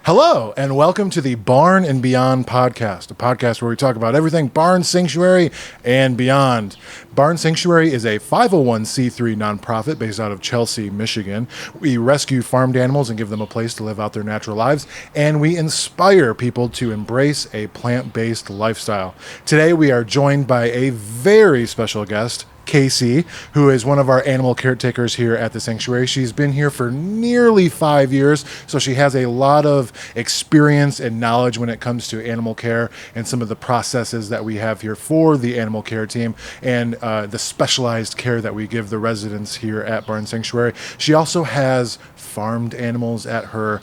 Hello, and welcome to the Barn and Beyond podcast, a podcast where we talk about everything barn sanctuary and beyond. Barn Sanctuary is a 501c3 nonprofit based out of Chelsea, Michigan. We rescue farmed animals and give them a place to live out their natural lives, and we inspire people to embrace a plant-based lifestyle. Today, we are joined by a very special guest, Casey, who is one of our animal caretakers here at the sanctuary. She's been here for nearly 5 years, so she has a lot of experience and knowledge when it comes to animal care and some of the processes that we have here for the animal care team and the specialized care that we give the residents here at Barn Sanctuary. She also has farmed animals at her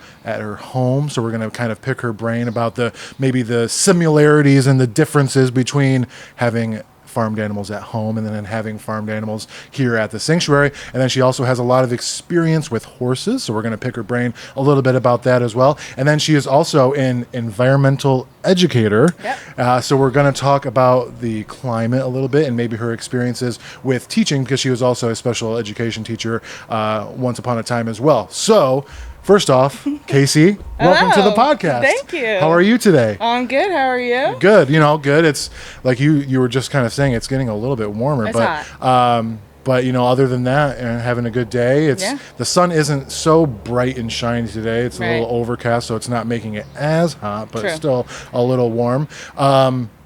home, so we're going to kind of pick her brain about maybe the similarities and the differences between having farmed animals at home and then having farmed animals here at the sanctuary. And then she also has a lot of experience with horses, so we're going to pick her brain a little bit about that as well. And then she is also an environmental educator. Yep. So we're going to talk about the climate a little bit and maybe her experiences with teaching, because she was also a special education teacher once upon a time as well. So first off, Casey, welcome to the podcast. Thank you. How are you today? I'm good. How are you? Good. Good. It's like you were just kind of saying, it's getting a little bit warmer. It's hot. But other than that, and having a good day. The sun isn't so bright and shiny today. It's a little overcast, so it's not making it as hot, but still a little warm.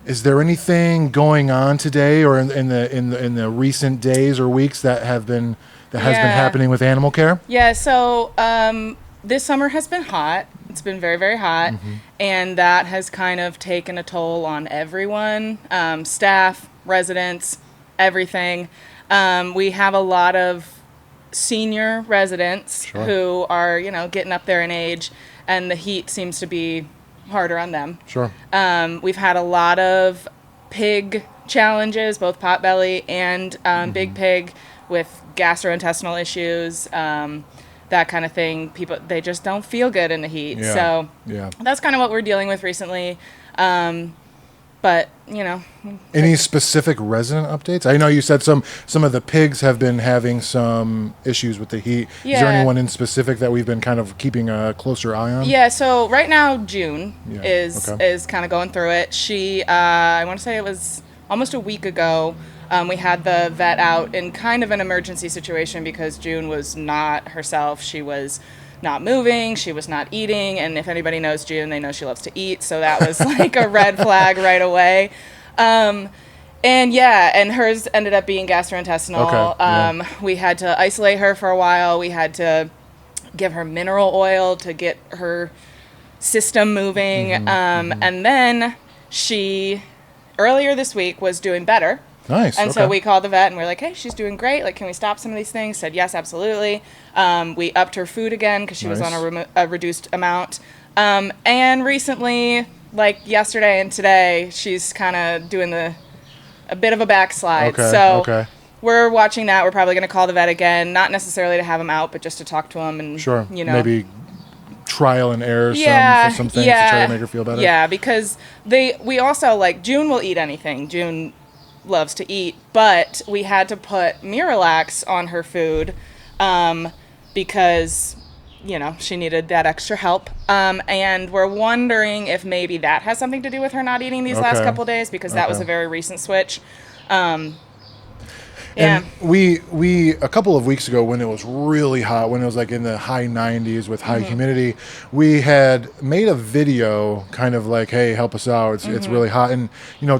Is there anything going on today or in the recent days or weeks that has been happening with animal care? Yeah. So this summer has been hot. It's been very, very hot, and that has kind of taken a toll on everyone, staff, residents, everything. We have a lot of senior residents who are, getting up there in age, and the heat seems to be harder on them. Sure. We've had a lot of pig challenges, both potbelly and big pig, with gastrointestinal issues, that kind of thing. People, they just don't feel good in the heat. Yeah. So that's kind of what we're dealing with recently. But, Any specific resident updates? I know you said some of the pigs have been having some issues with the heat. Yeah. Is there anyone in specific that we've been kind of keeping a closer eye on? Yeah, so right now June is kind of going through it. She, I want to say it was almost a week ago, we had the vet out in kind of an emergency situation because June was not herself. She was not moving, she was not eating, and if anybody knows June, they know she loves to eat, so that was like a red flag right away. And hers ended up being gastrointestinal. We had to isolate her for a while. We had to give her mineral oil to get her system moving. And then she, earlier this week, was doing better. Nice. And so we called the vet and we're like, hey, she's doing great. Like, can we stop some of these things? Said, yes, absolutely. We upped her food again because she was on a reduced amount. And recently, like yesterday and today, she's kind of doing a bit of a backslide. We're watching that. We're probably going to call the vet again, not necessarily to have him out, but just to talk to him and, maybe trial and error some things to try to make her feel better. Yeah, because we also, like, June will eat anything. June loves to eat, but we had to put Miralax on her food because she needed that extra help, and we're wondering if maybe that has something to do with her not eating these last couple of days, because that was a very recent switch. And we a couple of weeks ago, when it was really hot, when it was like in the high 90s with high humidity, we had made a video kind of like, hey, help us out. It's really hot. And,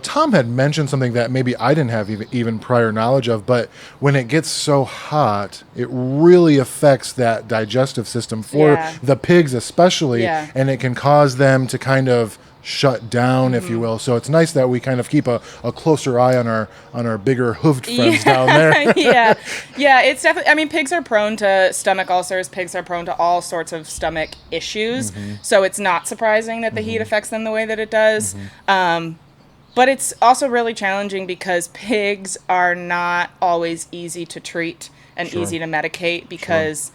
Tom had mentioned something that maybe I didn't have even prior knowledge of, but when it gets so hot, it really affects that digestive system for the pigs especially, and it can cause them to kind of shut down, if you will. So it's nice that we kind of keep a closer eye on our bigger hoofed friends down there. It's definitely, I mean, pigs are prone to stomach ulcers. Pigs are prone to all sorts of stomach issues. So it's not surprising that the heat affects them the way that it does. But it's also really challenging because pigs are not always easy to treat and easy to medicate because,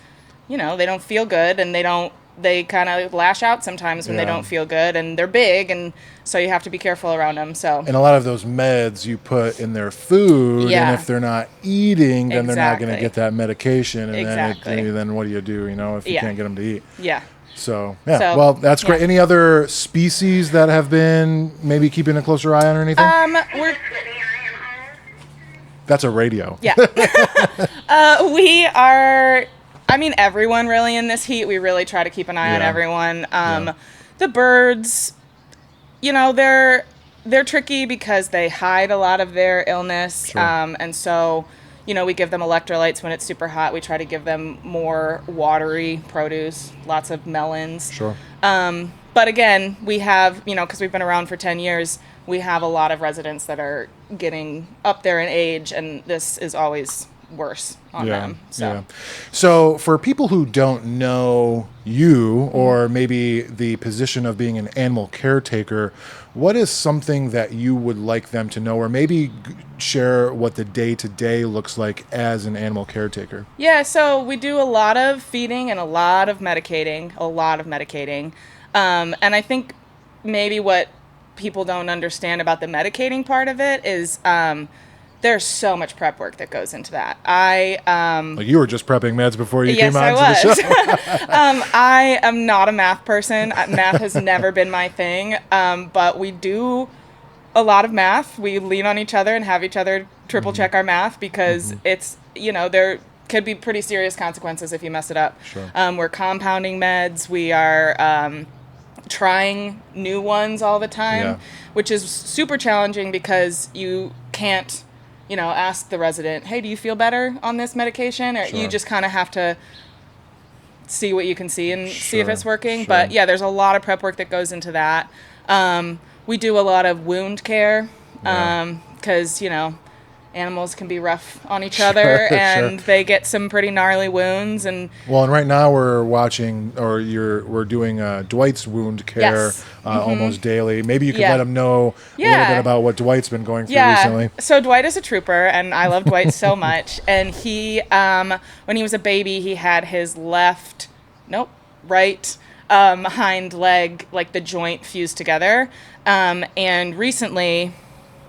they don't feel good, and they kind of lash out sometimes when they don't feel good, and they're big, and so you have to be careful around them. So, and a lot of those meds you put in their food, and if they're not eating, then they're not going to get that medication, and then what do you do, if you can't get them to eat? So, yeah. So, Well, that's great. yeah. Any other species that have been maybe keeping a closer eye on or anything? We're That's a radio. Yeah. We are, I mean, everyone really in this heat. We really try to keep an eye on Yeah. everyone. Yeah. The birds, they're tricky because they hide a lot of their illness. Sure. And so, we give them electrolytes when it's super hot. We try to give them more watery produce, lots of melons. Sure. But again, we have, because we've been around for 10 years, we have a lot of residents that are getting up there in age, and this is always worse on them. So for people who don't know you or maybe the position of being an animal caretaker, what is something that you would like them to know, or maybe share what the day-to-day looks like as an animal caretaker? Yeah, so we do a lot of feeding and a lot of medicating. And I think maybe what people don't understand about the medicating part of it is there's so much prep work that goes into that. Like you were just prepping meds before you yes, came on I to the was. show. I am not a math person. Math has never been my thing, but we do a lot of math. We lean on each other and have each other triple check our math because it's, there could be pretty serious consequences if you mess it up. Sure. We're compounding meds. We are trying new ones all the time, which is super challenging because you can't, ask the resident, hey, do you feel better on this medication? Or you just kind of have to see what you can see and see if it's working. Sure. But yeah, there's a lot of prep work that goes into that. We do a lot of wound care because, animals can be rough on each other and they get some pretty gnarly wounds. And right now we're watching, we're doing Dwight's wound care almost daily. Maybe you could let them know a little bit about what Dwight's been going through recently. So Dwight is a trooper, and I love Dwight so much. And he, when he was a baby, he had his right hind leg, like the joint fused together. And recently,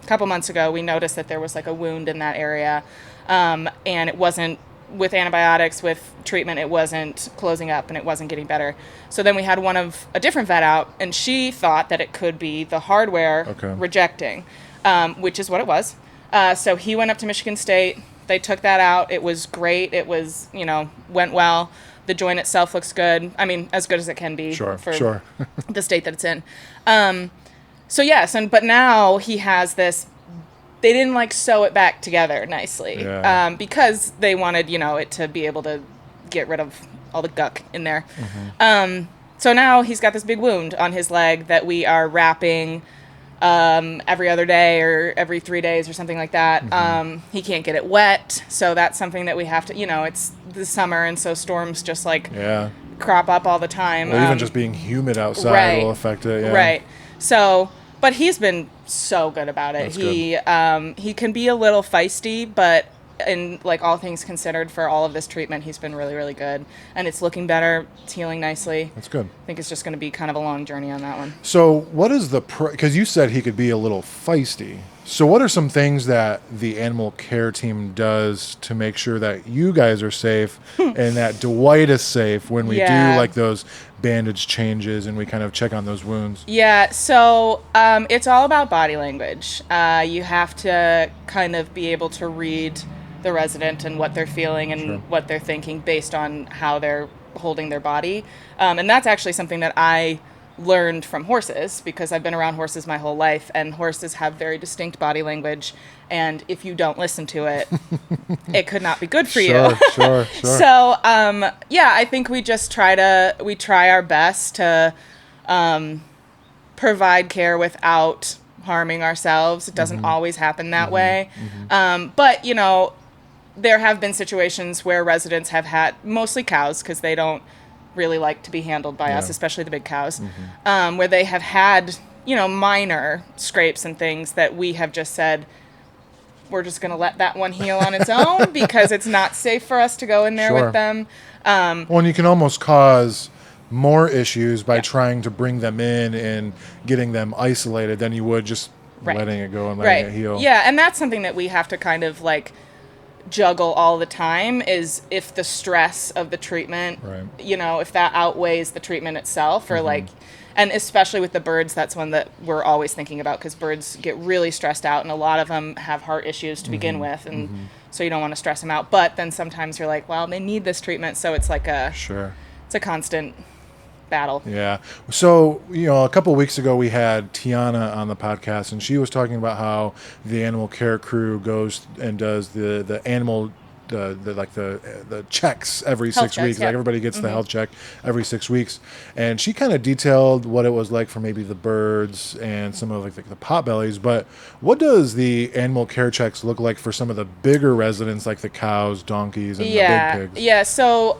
a couple months ago, we noticed that there was like a wound in that area, and it wasn't, with antibiotics, with treatment, it wasn't closing up and it wasn't getting better. So then we had a different vet out, and she thought that it could be the hardware rejecting, which is what it was. So he went up to Michigan State. They took that out. It was great. It was, went well. The joint itself looks good. I mean, as good as it can be for the state that it's in. So yes, but now he has this. They didn't sew it back together nicely because they wanted, it to be able to get rid of all the guck in there. So now he's got this big wound on his leg that we are wrapping every other day or every 3 days or something like that. He can't get it wet, so that's something that we have to. It's the summer, and so storms just crop up all the time. Well, even just being humid outside will affect it. Yeah. Right. So. But he's been so good about it. He can be a little feisty, but in all things considered, for all of this treatment, he's been really, really good. And it's looking better. It's healing nicely. That's good. I think it's just going to be kind of a long journey on that one. So what is because you said he could be a little feisty. So what are some things that the animal care team does to make sure that you guys are safe and that Dwight is safe when we do those bandage changes and we kind of check on those wounds? Yeah, so it's all about body language. You have to kind of be able to read the resident and what they're feeling and what they're thinking based on how they're holding their body. And that's actually something that I learned from horses because I've been around horses my whole life, and horses have very distinct body language, and if you don't listen to it, it could not be good for you. Sure. So, I think we just try our best to provide care without harming ourselves. It doesn't always happen that way. But, there have been situations where residents have had, mostly cows, because they don't really like to be handled by us, especially the big cows, where they have had, minor scrapes and things that we have just said, we're just going to let that one heal on its own because it's not safe for us to go in there with them. Well, and you can almost cause more issues by trying to bring them in and getting them isolated than you would just letting it go and letting it heal. Yeah, and that's something that we have to kind of juggle all the time is if the stress of the treatment, Right. if that outweighs the treatment itself, or and especially with the birds, that's one that we're always thinking about, because birds get really stressed out, and a lot of them have heart issues to begin with, and so you don't want to stress them out. But then sometimes you're like, well, they need this treatment, so it's like it's a constant battle. Yeah. So, a couple of weeks ago we had Tiana on the podcast, and she was talking about how the animal care crew goes and does the animal the checks every Health 6 checks, weeks. yeah. Like everybody gets the health check every 6 weeks, and she kind of detailed what it was like for maybe the birds and some of the potbellies. But what does the animal care checks look like for some of the bigger residents, like the cows, donkeys, and the big pigs? Yeah. So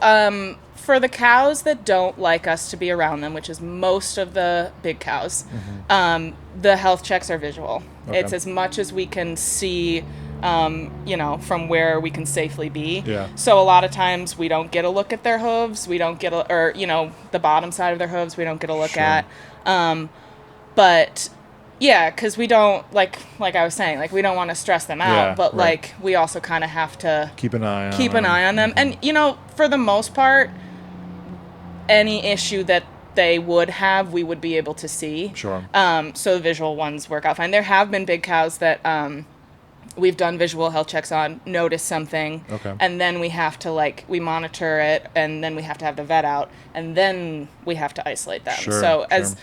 for the cows that don't like us to be around them, which is most of the big cows, the health checks are visual. Okay. It's as much as we can see, from where we can safely be. Yeah. So a lot of times we don't get a look at their hooves. We don't get the bottom side of their hooves. We don't get a look at. But yeah, because we don't like I was saying, we don't want to stress them out. Yeah, but right. we also kind of have to Keep an eye on them. And for the most part, any issue that they would have, we would be able to see. Sure. So the visual ones work out fine. There have been big cows that we've done visual health checks on, notice something, Okay. and then we have to we monitor it, and then we have to have the vet out, and then we have to isolate them. Sure, So sure.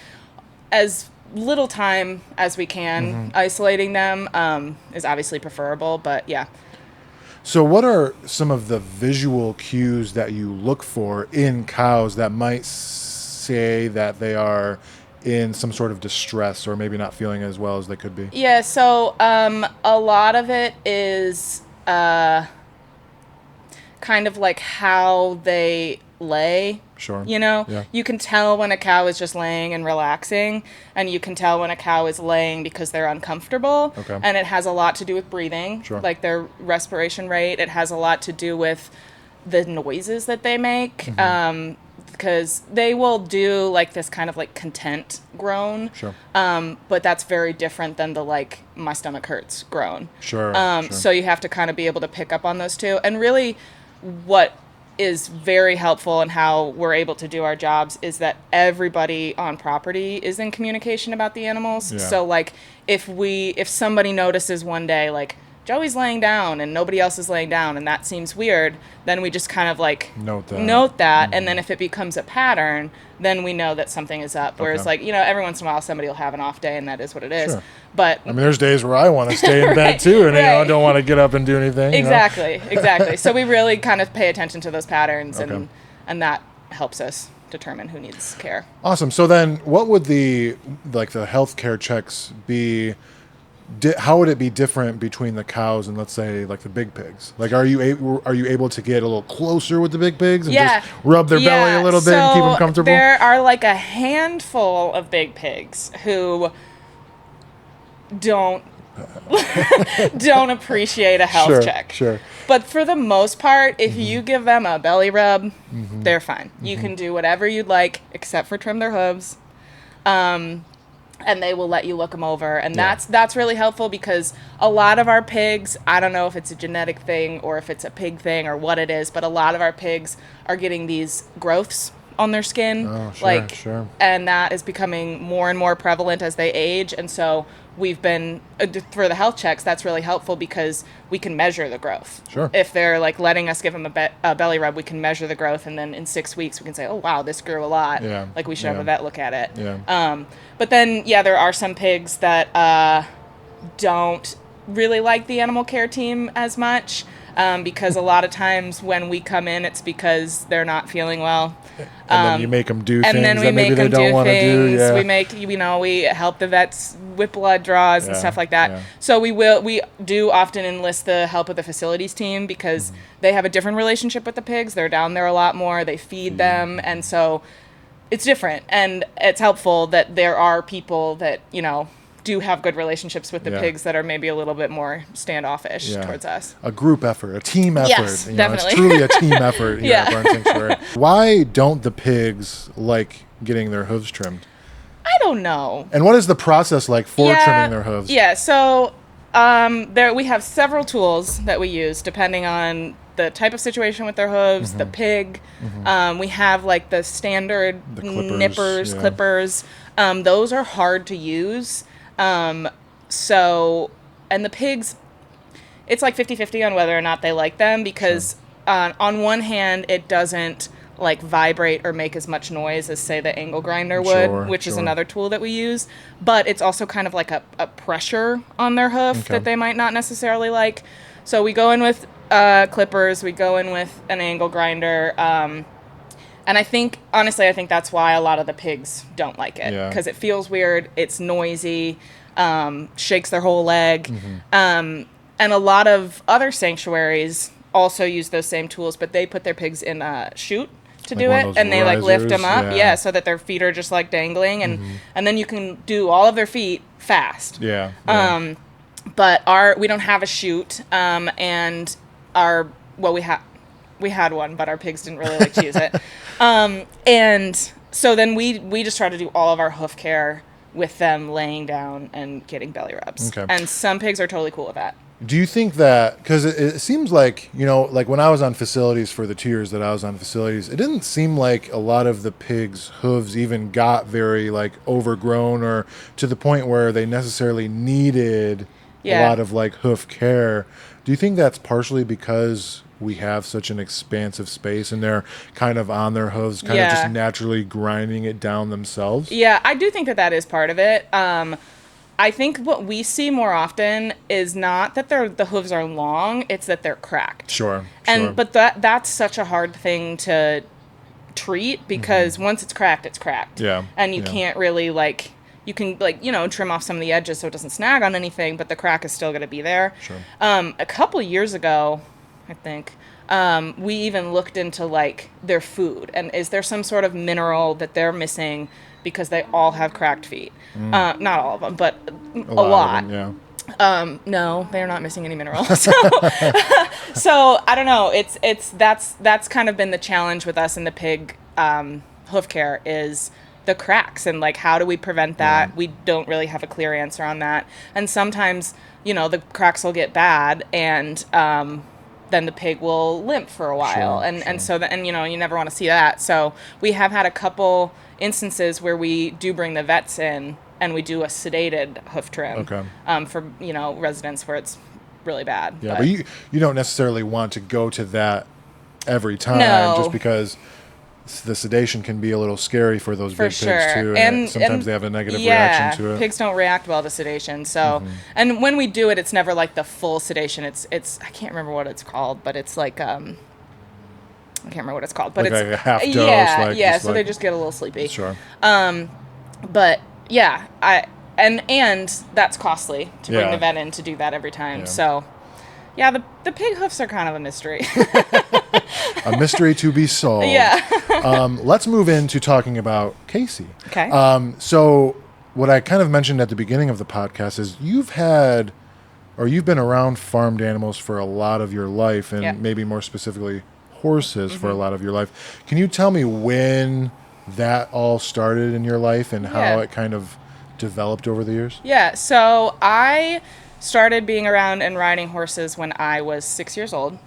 as little time as we can isolating them is obviously preferable, but yeah. So what are some of the visual cues that you look for in cows that might say that they are in some sort of distress or maybe not feeling as well as they could be? Yeah, so a lot of it is kind of like how they lay. Sure. Yeah. You can tell when a cow is just laying and relaxing, and you can tell when a cow is laying because they're uncomfortable. Okay. And it has a lot to do with breathing, Sure. like their respiration rate. It has a lot to do with the noises that they make, because they will do this kind of content groan. Sure. But that's very different than the my stomach hurts groan. Sure. So you have to kind of be able to pick up on those two. And really what is very helpful and how we're able to do our jobs is that everybody on property is in communication about the animals. Yeah. So if somebody notices one day Joey's laying down and nobody else is laying down and that seems weird, then we just kind of note that, and then if it becomes a pattern, then we know that something is up. Whereas every once in a while somebody will have an off day and that is what it is. Sure. But there's days where I want to stay in bed too, and I don't want to get up and do anything. Exactly. So we really kind of pay attention to those patterns, Okay. and that helps us determine who needs care. Awesome. So then, what would the healthcare checks be? How would it be different between the cows and, let's say, the big pigs? Are you able to get a little closer with the big pigs and just rub their belly a little bit and keep them comfortable? There are a handful of big pigs who don't appreciate a health check. Sure. But for the most part, if you give them a belly rub, they're fine. You can do whatever you'd like except for trim their hooves. And they will let you look them over. And that's really helpful, because a lot of our pigs, I don't know if it's a genetic thing or if it's a pig thing or what it is, but a lot of our pigs are getting these growths on their skin. Oh, sure, sure. And that is becoming more and more prevalent as they age. And so we've been, for the health checks, that's really helpful because we can measure the growth. Sure. If they're letting us give them a belly rub, we can measure the growth. And then in 6 weeks, we can say, oh, wow, this grew a lot. Yeah. We should have a vet look at it. Yeah. But then, there are some pigs that don't really like the animal care team as much, because a lot of times when we come in, it's because they're not feeling well. And then you make them do things and then we that maybe make they them don't do want to do. things. Yeah. We help the vets with blood draws and Yeah, stuff like that. yeah. So we do often enlist the help of the facilities team, because they have a different relationship with the pigs. They're down there a lot more. They feed them, and so it's different. And it's helpful that there are people that do have good relationships with the pigs that are maybe a little bit more standoffish towards us. A group effort, a team effort. Yes, definitely. It's truly a team effort here at Barn Sanctuary. Why don't the pigs like getting their hooves trimmed? I don't know. And what is the process like for trimming their hooves? Yeah, so There we have several tools that we use depending on the type of situation with their hooves, the pig. We have like the standard The clippers, nippers, yeah. clippers. Those are hard to use. So, and the pigs, it's like 50-50 on whether or not they like them because on one hand, it doesn't like vibrate or make as much noise as say the angle grinder would, which is another tool that we use, but it's also kind of like a pressure on their hoof that they might not necessarily like. So we go in with clippers, we go in with an angle grinder, and I think that's why a lot of the pigs don't like it, because it feels weird, it's noisy, shakes their whole leg, and a lot of other sanctuaries also use those same tools, but they put their pigs in a chute to do it, and they like lift them up, so that their feet are just like dangling, and then you can do all of their feet fast. But we don't have a chute, and we had one, but our pigs didn't really like to use it, and so then we just try to do all of our hoof care with them laying down and getting belly rubs, and some pigs are totally cool with that. Do you think that, because it seems like, like when I was on facilities for the 2 years that I was on facilities, it didn't seem like a lot of the pigs' hooves even got very like overgrown or to the point where they necessarily needed a lot of like hoof care. Do you think that's partially because we have such an expansive space and they're kind of on their hooves, kind of just naturally grinding it down themselves? Yeah, I do think that is part of it. I think what we see more often is not that the hooves are long, it's that they're cracked. But that's such a hard thing to treat because once it's cracked, it's cracked. And you can't really like, you can like, trim off some of the edges so it doesn't snag on anything, but the crack is still going to be there. A couple years ago, I think, we even looked into like their food and is there some sort of mineral that they're missing because they all have cracked feet. Not all of them, but a lot. Of them, no, they're not missing any minerals. So I don't know. That's kind of been the challenge with us in the pig hoof care is the cracks and like how do we prevent that? We don't really have a clear answer on that. And sometimes, the cracks will get bad and then the pig will limp for a while. And you never want to see that. So we have had a couple instances where we do bring the vets in and we do a sedated hoof trim for residents where it's really bad. But you don't necessarily want to go to that every time just because the sedation can be a little scary for those big pigs too, and sometimes they have a negative reaction to it. Pigs don't react well to sedation, so and when we do it, it's never like the full sedation. It's I can't remember what it's called, but it's like I can't remember what it's called, but like it's a half dose, so they just get a little sleepy. But and that's costly to bring the vet in to do that every time. So the pig hoofs are kind of a mystery. A mystery to be solved. Let's move into talking about Casey. So what I kind of mentioned at the beginning of the podcast is you've been around farmed animals for a lot of your life, and maybe more specifically horses for a lot of your life. Can you tell me when that all started in your life and how it kind of developed over the years? So I started being around and riding horses when I was 6 years old.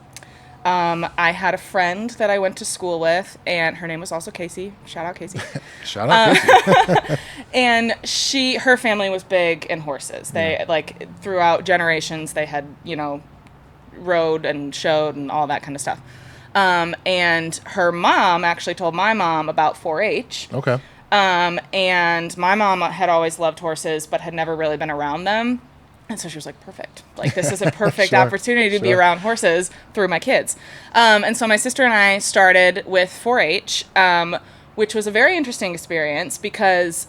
I had a friend that I went to school with, and her name was also Casey. Shout out, Casey. Shout out, Casey. And her family was big in horses. They like throughout generations they had rode and showed and all that kind of stuff. And her mom actually told my mom about 4-H. And my mom had always loved horses, but had never really been around them. And so she was like, perfect. Like, this is a perfect opportunity to be around horses through my kids. And so my sister and I started with 4-H, which was a very interesting experience because,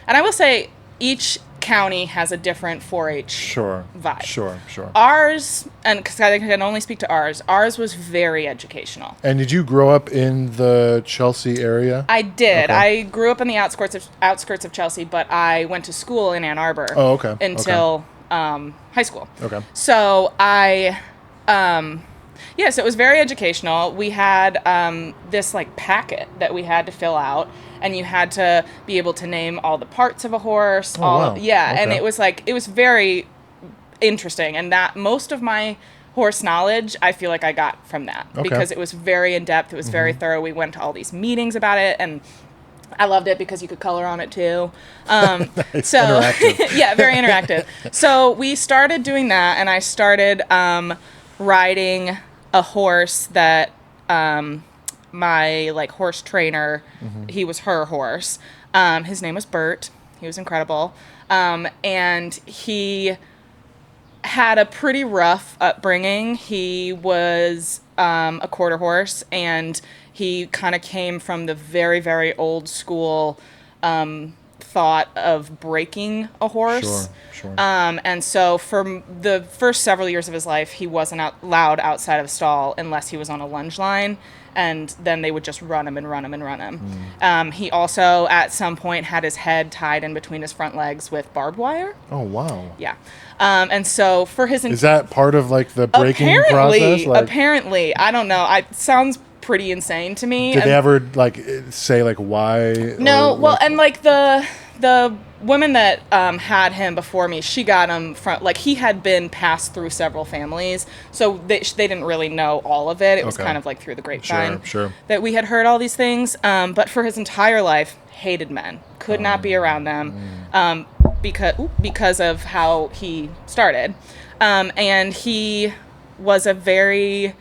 and I will say, each county has a different 4-H vibe. Ours, and because I can only speak to ours was very educational. And did you grow up in the Chelsea area? I did. I grew up in the outskirts of Chelsea, but I went to school in Ann Arbor. Until high school. So so it was very educational. We had this like packet that we had to fill out, and you had to be able to name all the parts of a horse. And it was very interesting. And that most of my horse knowledge, I feel like I got from that because it was very in depth. It was very thorough. We went to all these meetings about it, and I loved it because you could color on it too. Nice. So Interactive. yeah, very interactive. So we started doing that, and I started riding a horse that my like horse trainer, he was her horse. His name was Bert. He was incredible. And he had a pretty rough upbringing. He was a quarter horse, and he kind of came from the very, very old school thought of breaking a horse. Sure. And so for the first several years of his life, he wasn't allowed outside of a stall unless he was on a lunge line. And then they would just run him and run him and run him. He also, at some point, had his head tied in between his front legs with barbed wire. Oh, wow. Yeah. And so for his... Is that part of, like, the breaking process? Like, apparently. I don't know. It sounds pretty insane to me. did they ever, like, say, like, why? No. Or, Well, like, and, like, the woman that had him before me, she got him from, like, he had been passed through several families, so they didn't really know all of it. It was kind of like through the grapevine Sure. that we had heard all these things. But for his entire life, hated men, could not be around them, because of how he started. And he was a very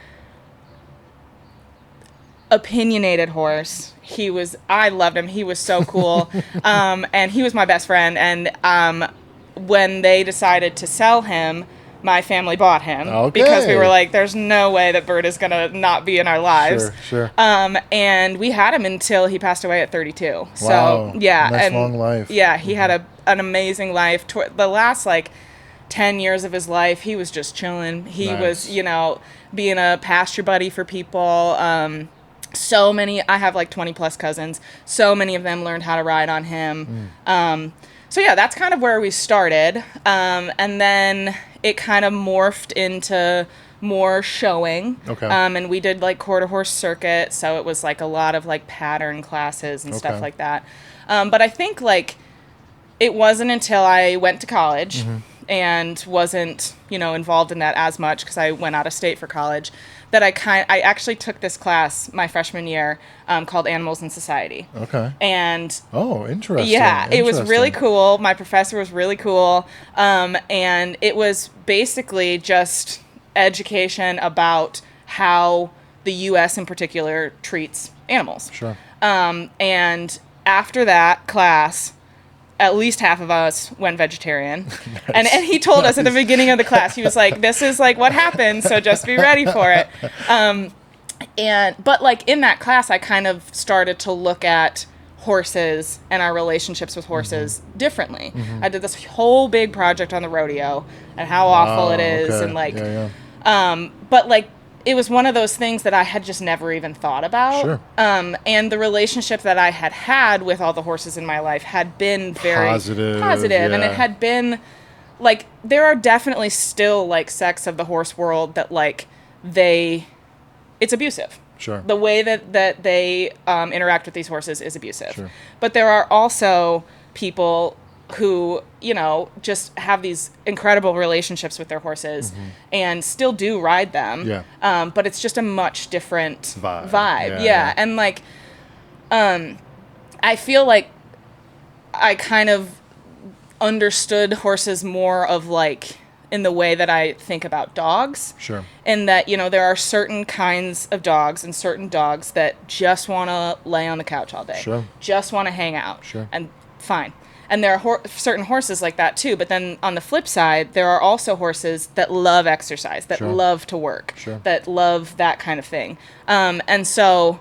opinionated horse. I loved him. He was so cool. And he was my best friend. And when they decided to sell him, my family bought him because we were like, there's no way that Bert is going to not be in our lives. Sure. And we had him until he passed away at 32. Wow. So, yeah. Nice and long life. Yeah, he had an amazing life. The last, like, 10 years of his life, he was just chilling. He was, being a pasture buddy for people. So many, I have like 20 plus cousins. So many of them learned how to ride on him. So yeah, that's kind of where we started. And then it kind of morphed into more showing. And we did like quarter horse circuit. So it was like a lot of like pattern classes and stuff like that. But I think like it wasn't until I went to college and wasn't, involved in that as much because I went out of state for college, that I actually took this class my freshman year called Animals in Society. And interesting. Yeah, it was really cool. My professor was really cool. And it was basically just education about how the U.S. in particular treats animals. And after that class, at least half of us went vegetarian. And he told us at the beginning of the class, he was like, this is like what happens, so just be ready for it. But like in that class, I kind of started to look at horses and our relationships with horses differently. I did this whole big project on the rodeo and how awful it is. And like, but like, it was one of those things that I had just never even thought about. And the relationship that I had with all the horses in my life had been very positive. And it had been like, there are definitely still like sects of the horse world that like it's abusive. The way that they interact with these horses is abusive. But there are also people who, just have these incredible relationships with their horses and still do ride them. But it's just a much different vibe. And like, I feel like I kind of understood horses more of like in the way that I think about dogs. In that, there are certain kinds of dogs and certain dogs that just want to lay on the couch all day. Just want to hang out. And fine. And there are certain horses like that too. But then on the flip side, there are also horses that love exercise, that love to work, that love that kind of thing. And so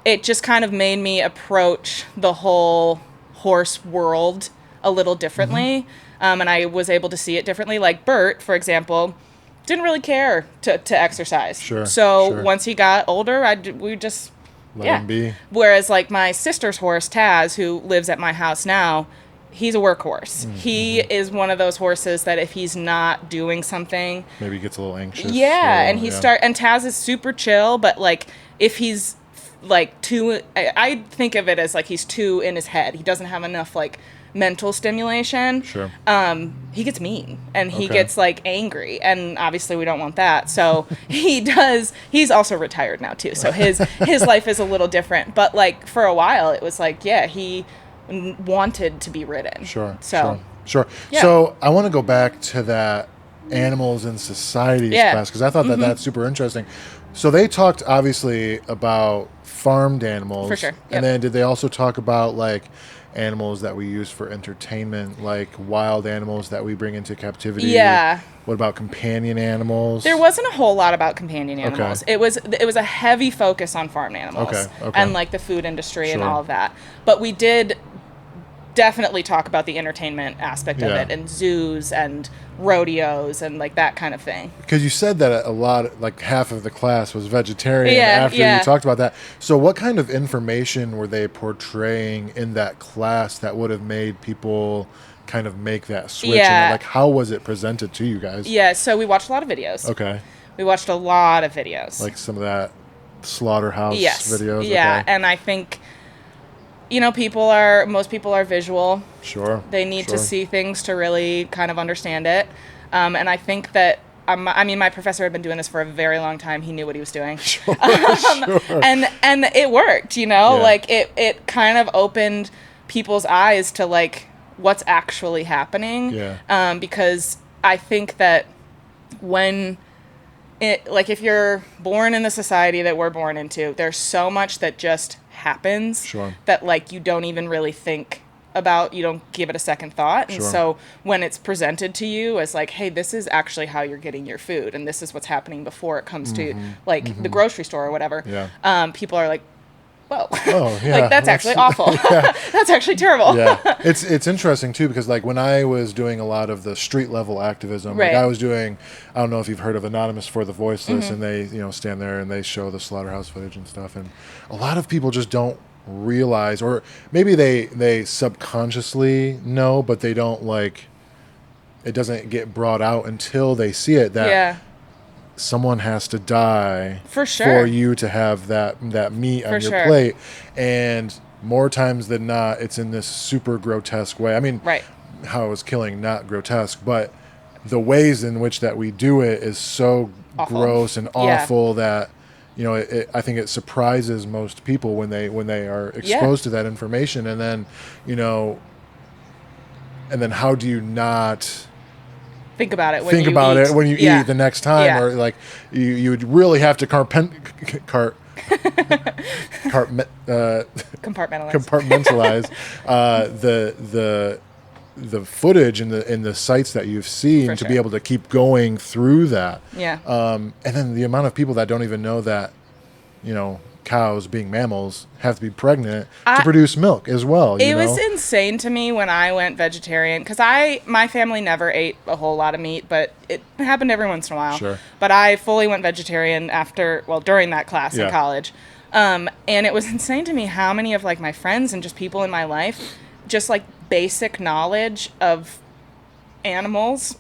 it just kind of made me approach the whole horse world a little differently. And I was able to see it differently. Like Bert, for example, didn't really care to exercise. So once he got older, we just let him be. Whereas like my sister's horse, Taz, who lives at my house now, he's a workhorse. He is one of those horses that if he's not doing something, maybe he gets a little anxious. And and Taz is super chill, but like if he's like I think of it as like he's too in his head. He doesn't have enough like mental stimulation, Sure. He gets mean and he Okay. gets like angry, and obviously we don't want that. So he's also retired now too. So his life is a little different, but like for a while it was like, yeah, he wanted to be ridden. Sure. So Sure. Yeah. So I want to go back to that animals in societies Yeah. class, because I thought that that's super interesting. So they talked obviously about farmed animals. For sure. Yep. And then did they also talk about like animals that we use for entertainment, like wild animals that we bring into captivity? Yeah. What about companion animals? There wasn't a whole lot about companion animals. Okay. It was a heavy focus on farm animals Okay. and like the food industry and Sure. all of that. But we did definitely talk about the entertainment aspect of Yeah. it, and zoos and rodeos and like that kind of thing. Because you said that a lot, like half of the class was vegetarian Yeah, after yeah. you talked about that. So what kind of information were they portraying in that class that would have made people kind of make that switch? Yeah. And like, how was it presented to you guys? Yeah, so we watched a lot of videos. Okay. We watched a lot of videos. Like some of that slaughterhouse yes. videos? Yeah, Okay. and I think, most people are visual. Sure. They need to Sure. see things to really kind of understand it. And I think that, my professor had been doing this for a very long time. He knew what he was doing. Sure. And it worked, Yeah. like it kind of opened people's eyes to like what's actually happening. Yeah. Because I think that when if you're born in the society that we're born into, there's so much that just happens Sure. that like you don't even really think about, you don't give it a second thought. And Sure. so when it's presented to you as like, hey, this is actually how you're getting your food, and this is what's happening before it comes to like the grocery store or whatever, Yeah. People are like, whoa, Oh, yeah. like that's actually awful. That's actually terrible. Yeah, it's interesting too, because like when I was doing a lot of the street level activism, like Right. I was doing, I don't know if you've heard of Anonymous for the Voiceless, and they stand there and they show the slaughterhouse footage and stuff, and a lot of people just don't realize, or maybe they subconsciously know, but they don't, like, it doesn't get brought out until they see it, that Yeah, someone has to die for sure. for you to have that meat on For your sure. plate. And more times than not, it's in this super grotesque way. I mean, Right. how it was killing, not grotesque, but the ways in which that we do it is so Awful. gross and Yeah. awful that, I think it surprises most people when they are exposed to that information. And then, how do you not Think about it when think you about eat. it when you Yeah. eat the next time? Yeah. Or like you would really have to Compartmentalize. compartmentalize the footage and the sites that you've seen For to sure. be able to keep going through that. Yeah. And then the amount of people that don't even know that, cows, being mammals, have to be pregnant to produce milk as well. It was insane to me when I went vegetarian, because my family never ate a whole lot of meat, but it happened every once in a while. Sure. But I fully went vegetarian during that class Yeah. in college. And it was insane to me how many of like my friends and just people in my life, just like basic knowledge of animals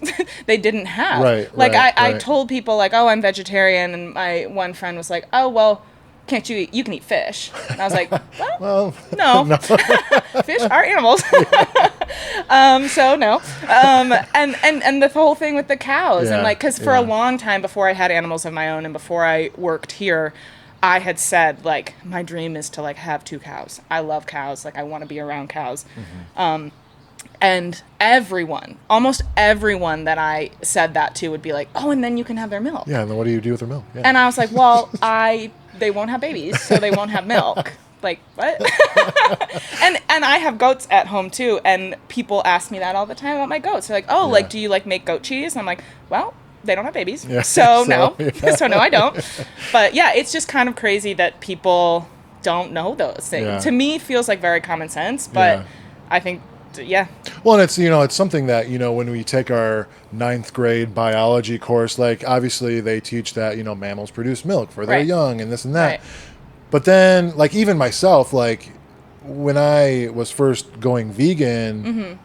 they didn't have. Right, Like right, I right. told people like, oh, I'm vegetarian, and my one friend was like, oh, well, can't you eat? You can eat fish. And I was like, well, no. Fish are animals. So no. And the whole thing with the cows, Yeah, and like, because for a yeah. long time before I had animals of my own and before I worked here, I had said like my dream is to like have 2 cows. I love cows. Like I want to be around cows. And almost everyone that I said that to would be like, oh, and then you can have their milk. Yeah, and then what do you do with their milk? Yeah. And I was like, well, they won't have babies, so they won't have milk. Like, what? and I have goats at home too, and people ask me that all the time about my goats. They're like, oh, like, do you like make goat cheese? And I'm like, well, they don't have babies, Yeah. so no. Yeah. So no, I don't. But yeah, it's just kind of crazy that people don't know those things. Yeah. To me, it feels like very common sense, but Yeah. I think, yeah. Well, and it's, it's something that, when we take our 9th grade biology course, like obviously they teach that, mammals produce milk for their Right. young and this and that. Right. But then, like, even myself, like when I was first going vegan,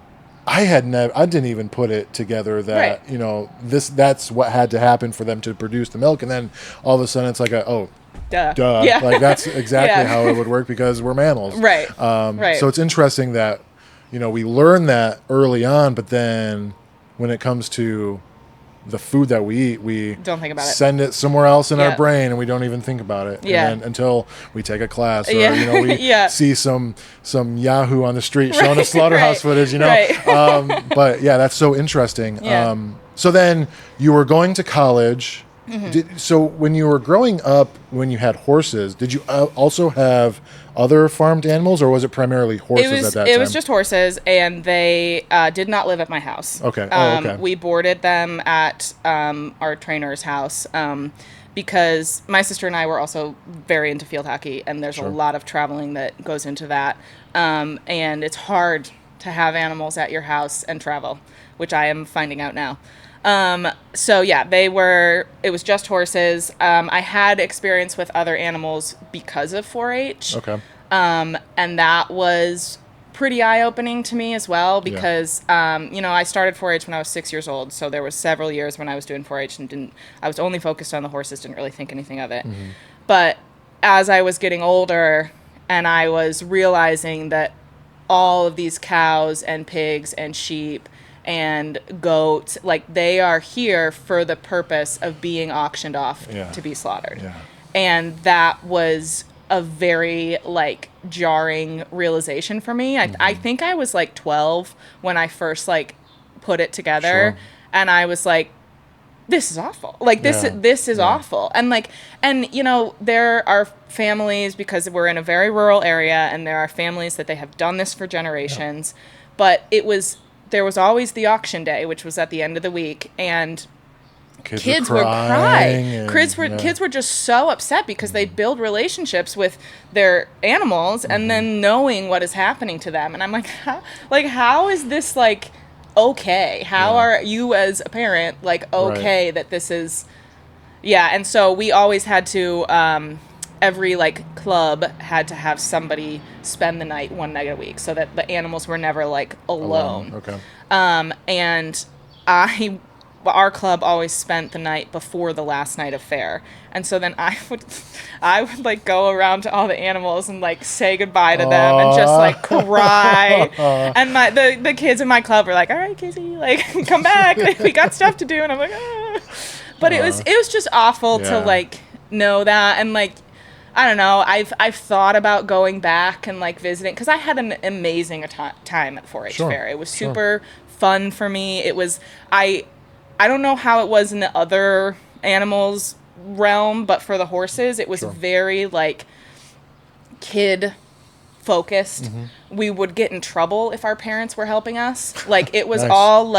I didn't even put it together that, Right. that's what had to happen for them to produce the milk. And then all of a sudden it's like, duh. Yeah. Like that's exactly Yeah. how it would work because we're mammals. Right. Right. So it's interesting that, we learn that early on, but then when it comes to the food that we eat, we don't think about it. Send it somewhere else in our Yeah. brain, and we don't even think about it. Yeah. And then, until we take a class, or Yeah. we Yeah. see some Yahoo on the street showing us slaughterhouse footage. Right. But yeah, that's so interesting. Yeah. So then you were going to college. So when you were growing up, when you had horses, did you also have other farmed animals, or was it primarily horses at that time? It was just horses, and they did not live at my house. Okay. Okay. We boarded them at our trainer's house because my sister and I were also very into field hockey, and there's a lot of traveling that goes into that. And it's hard to have animals at your house and travel, which I am finding out now. So yeah, it was just horses. I had experience with other animals because of 4-H. Okay. And that was pretty eye-opening to me as well because, I started 4-H when I was 6 years old. So there was several years when I was doing 4-H and I was only focused on the horses, didn't really think anything of it. Mm-hmm. But as I was getting older and I was realizing that all of these cows and pigs and sheep and goats, like, they are here for the purpose of being auctioned off to be slaughtered. Yeah. And that was a very, jarring realization for me. I think I was 12 when I first put it together. Sure. And I was like, this is awful. This is awful. And there are families, because we're in a very rural area, and there are families that they have done this for generations. Yeah. But there was always the auction day, which was at the end of the week, and kids would cry. Kids were just so upset because they build relationships with their animals, and then knowing what is happening to them. And I'm like, how is this okay? How are you as a parent okay that this is? Yeah, and so we always had to. Every club had to have somebody spend the night one night a week, so that the animals were never alone. Okay. And our club always spent the night before the last night of fair, and so then I would go around to all the animals and say goodbye to them and just cry. And the kids in my club were like, "All right, Casey, come back. We got stuff to do." And I'm like, ah. But it was just awful to know that, and I don't know. I've thought about going back and visiting, because I had an amazing time at 4-H fair. It was super fun for me. It was I don't know how it was in the other animals realm, but for the horses, it was very kid focused. Mm-hmm. We would get in trouble if our parents were helping us. It was nice. All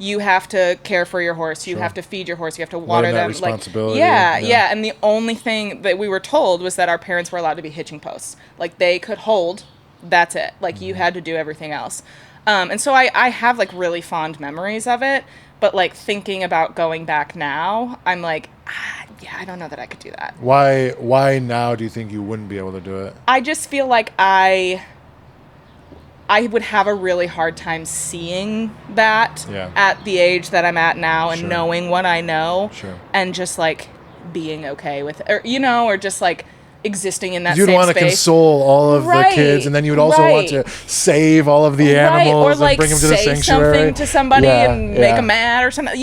you have to care for your horse, you have to feed your horse, you have to water them. Responsibility. Yeah. And the only thing that we were told was that our parents were allowed to be hitching posts. They could hold, that's it. You had to do everything else. And so I have really fond memories of it, but thinking about going back now, I'm I don't know that I could do that. Why now do you think you wouldn't be able to do it? I just feel like I would have a really hard time seeing that at the age that I'm at now, and knowing what I know, and just being okay with it, or just existing in that you'd same want to space. Console all of the kids, and then you would also want to save all of the animals, or and bring them to the sanctuary. Say something to somebody and make them mad or something.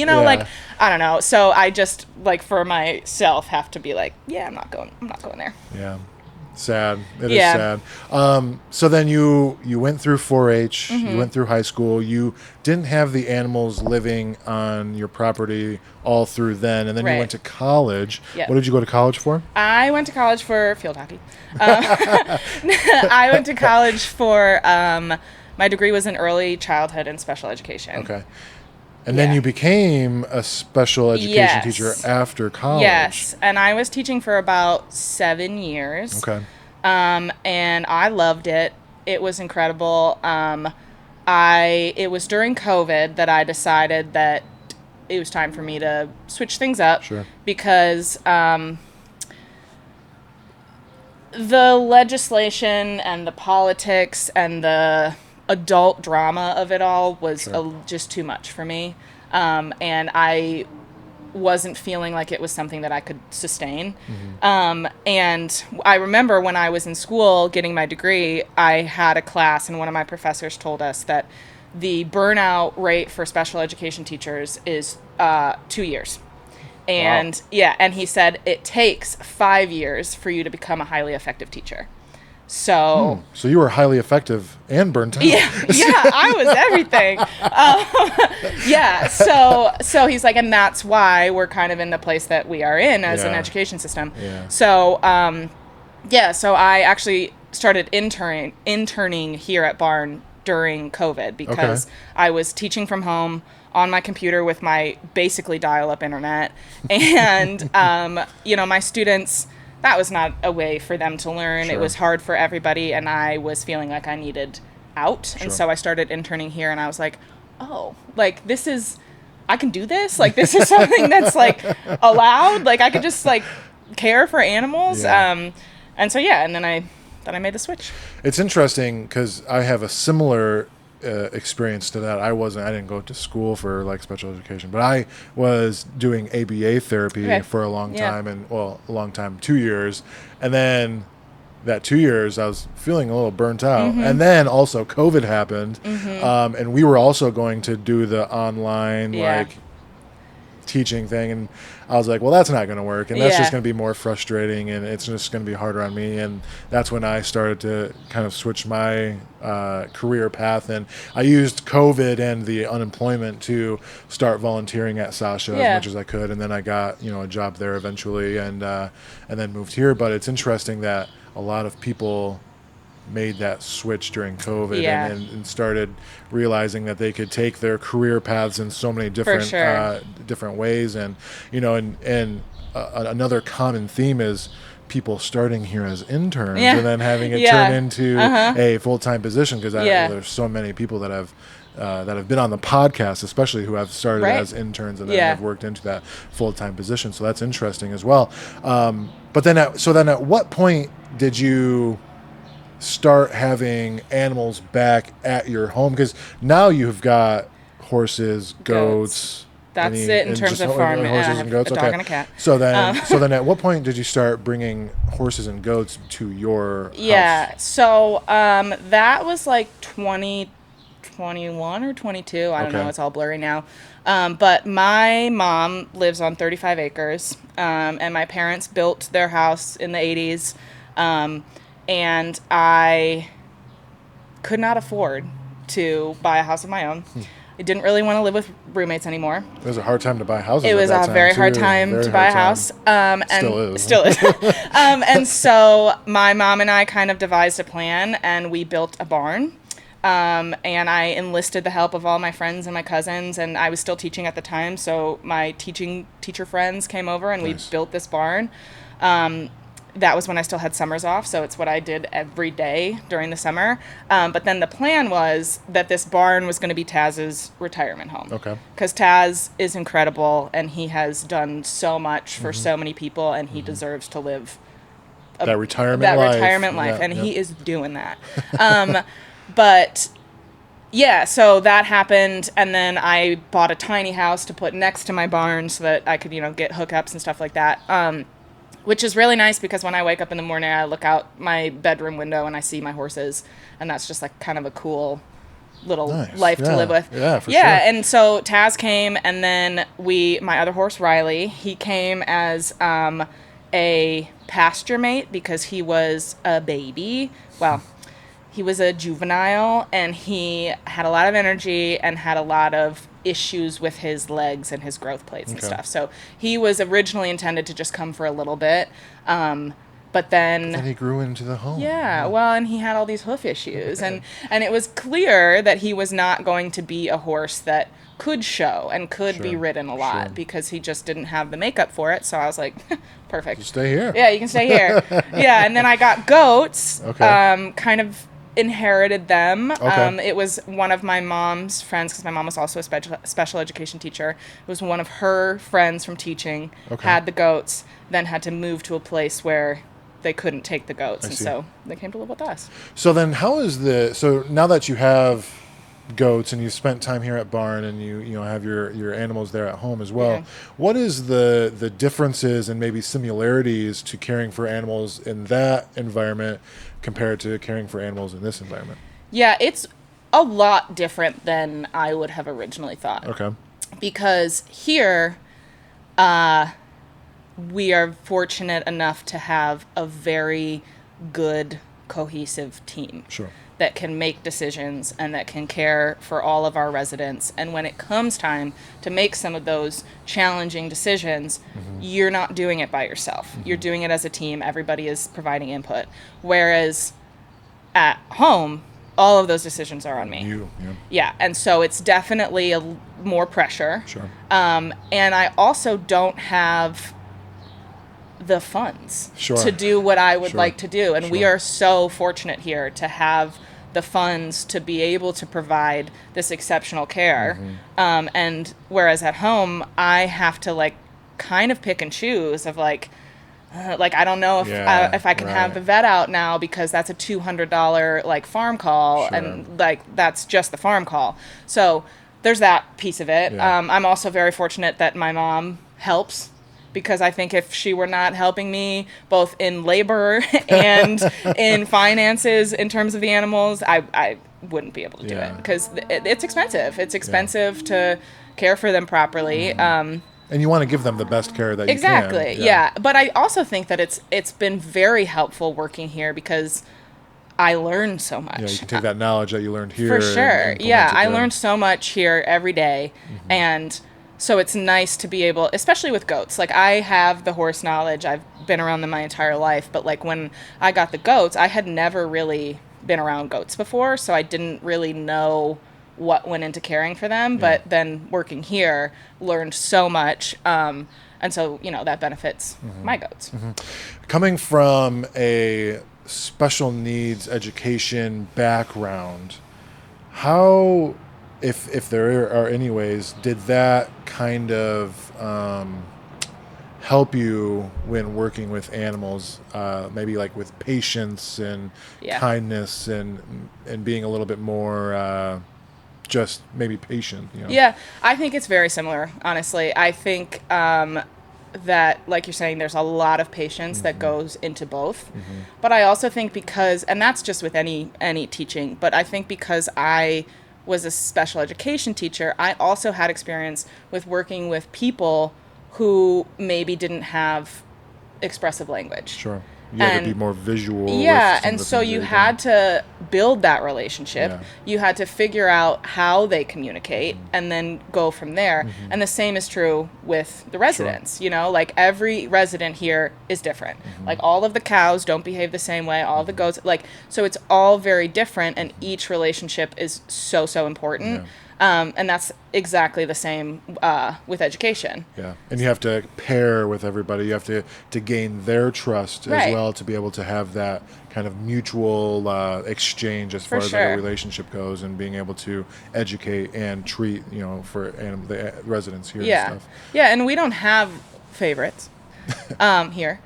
I don't know. So I just for myself have to be I'm not going there. Yeah. Sad. It is sad. So then you went through 4-H, you went through high school, you didn't have the animals living on your property all through then, and then you went to college. Yep. What did you go to college for? I went to college for field hockey. I went to college for, my degree was in early childhood and special education. Okay. And then you became a special education teacher after college. Yes, and I was teaching for about 7 years. Okay. And I loved it. It was incredible. It was during COVID that I decided that it was time for me to switch things up. Sure. Because the legislation and the politics and the adult drama of it all was just too much for me. And I wasn't feeling like it was something that I could sustain. And I remember when I was in school getting my degree, I had a class and one of my professors told us that the burnout rate for special education teachers is 2 years. And and he said it takes 5 years for you to become a highly effective teacher. So So you were highly effective and burnt out. yeah, I was everything. So he's like, and that's why we're kind of in the place that we are in as an education system. Yeah. So so I actually started interning here at Barn during COVID because I was teaching from home on my computer with my basically dial-up internet, and my students, that was not a way for them to learn. It was hard for everybody, and I was feeling like I needed out. And so I started interning here, and I was like, oh, like, I can do this? Like, this is something that's, like, allowed? Like, I could just, like, care for animals? Yeah. And then I made the switch. It's interesting because I have a similar experience to that. I didn't go to school for like special education, but I was doing ABA therapy for a long time, 2 years, and then that 2 years I was feeling a little burnt out, and then also COVID happened, and we were also going to do the online like teaching thing, and I was like, well, that's not going to work, and that's just going to be more frustrating, and it's just going to be harder on me. And that's when I started to kind of switch my career path, and I used COVID and the unemployment to start volunteering at Sasha as much as I could, and then I got a job there eventually, and then moved here. But it's interesting that a lot of people made that switch during COVID and started realizing that they could take their career paths in so many different different ways. And another common theme is people starting here as interns and then having it turn into a full-time position, because there's so many people that have been on the podcast, especially who have started as interns and then have worked into that full-time position. So that's interesting as well. But then at what point did you start having animals back at your home? Because now you've got horses, goats. That's it in terms of farming. Horses and goats. A dog and a cat. So then, at what point did you start bringing horses and goats to your house? So that was like 2021 or 22. I don't know. It's all blurry now. But my mom lives on 35 acres, and my parents built their house in the 80s. And I could not afford to buy a house of my own. I didn't really want to live with roommates anymore. It was a hard time to buy houses. It was a very hard time to buy a house. Still is. And so my mom and I kind of devised a plan, and we built a barn. And I enlisted the help of all my friends and my cousins, and I was still teaching at the time, so my teacher friends came over, and we built this barn. That was when I still had summers off, so it's what I did every day during the summer. But then the plan was that this barn was going to be Taz's retirement home. Okay. Because Taz is incredible, and he has done so much for so many people, and he deserves to live that retirement life. And he is doing that. But so that happened, and then I bought a tiny house to put next to my barn so that I could, get hookups and stuff like that. Which is really nice, because when I wake up in the morning, I look out my bedroom window and I see my horses, and that's just like kind of a cool little life to live with. Yeah, for sure. And so Taz came, and then my other horse, Riley, he came as a pasture mate because he was a baby. Well, he was a juvenile, and he had a lot of energy and had a lot of issues with his legs and his growth plates and stuff. So he was originally intended to just come for a little bit, but then he grew into the home. Well, and he had all these hoof issues, and it was clear that he was not going to be a horse that could show and could be ridden a lot because he just didn't have the makeup for it. So I was like, perfect. Just stay here. Yeah, you can stay here. And then I got goats, kind of inherited them. It was one of my mom's friends, because my mom was also a special education teacher. It was one of her friends from teaching, had the goats, then had to move to a place where they couldn't take the goats, so they came to live with us. So then so now that you have goats, and you spent time here at barn, and you have your animals there at home as well. Yeah. What is the differences and maybe similarities to caring for animals in that environment compared to caring for animals in this environment? Yeah, it's a lot different than I would have originally thought. Okay. Because here, we are fortunate enough to have a very good, cohesive team. Sure. That can make decisions and that can care for all of our residents. And when it comes time to make some of those challenging decisions, you're not doing it by yourself. You're doing it as a team. Everybody is providing input. Whereas at home, all of those decisions are on me. Yeah. And so it's definitely more pressure. Sure. And I also don't have the funds to do what I would like to do. And we are so fortunate here to have the funds to be able to provide this exceptional care. And whereas at home, I have to kind of pick and choose of I don't know if I can have the vet out now because that's a $200 farm call, and that's just the farm call. So there's that piece of it. I'm also very fortunate that my mom helps, because I think if she were not helping me both in labor and in finances in terms of the animals, I wouldn't be able to do it, because it's expensive. It's expensive to care for them properly. And you want to give them the best care that you can. Exactly, yeah. But I also think that it's been very helpful working here, because I learned so much. Yeah, you can take that knowledge that you learned here. For sure. I learned so much here every day. And so it's nice to be able, especially with goats. I have the horse knowledge. I've been around them my entire life. But when I got the goats, I had never really been around goats before. So I didn't really know what went into caring for them. But then working here, learned so much. And so, that benefits my goats. Coming from a special needs education background, how, if there are any ways, did that kind of help you when working with animals, maybe with patience and kindness and being a little bit more just maybe patient? Yeah, I think it's very similar, honestly. I think that, like you're saying, there's a lot of patience that goes into both. But I also think and that's just with any teaching, but I think because I was a special education teacher, I also had experience with working with people who maybe didn't have expressive language. Sure. You had to be more visual. Yeah, and so you had to build that relationship. Yeah. You had to figure out how they communicate and then go from there. And the same is true with the residents. Every resident here is different. All of the cows don't behave the same way. All of the goats, so it's all very different, and each relationship is so important. Yeah. And that's exactly the same with education. Yeah, and you have to pair with everybody. You have to gain their trust as well to be able to have that kind of mutual exchange as far as a relationship goes, and being able to educate and treat, for the residents here and stuff. Yeah, and we don't have favorites here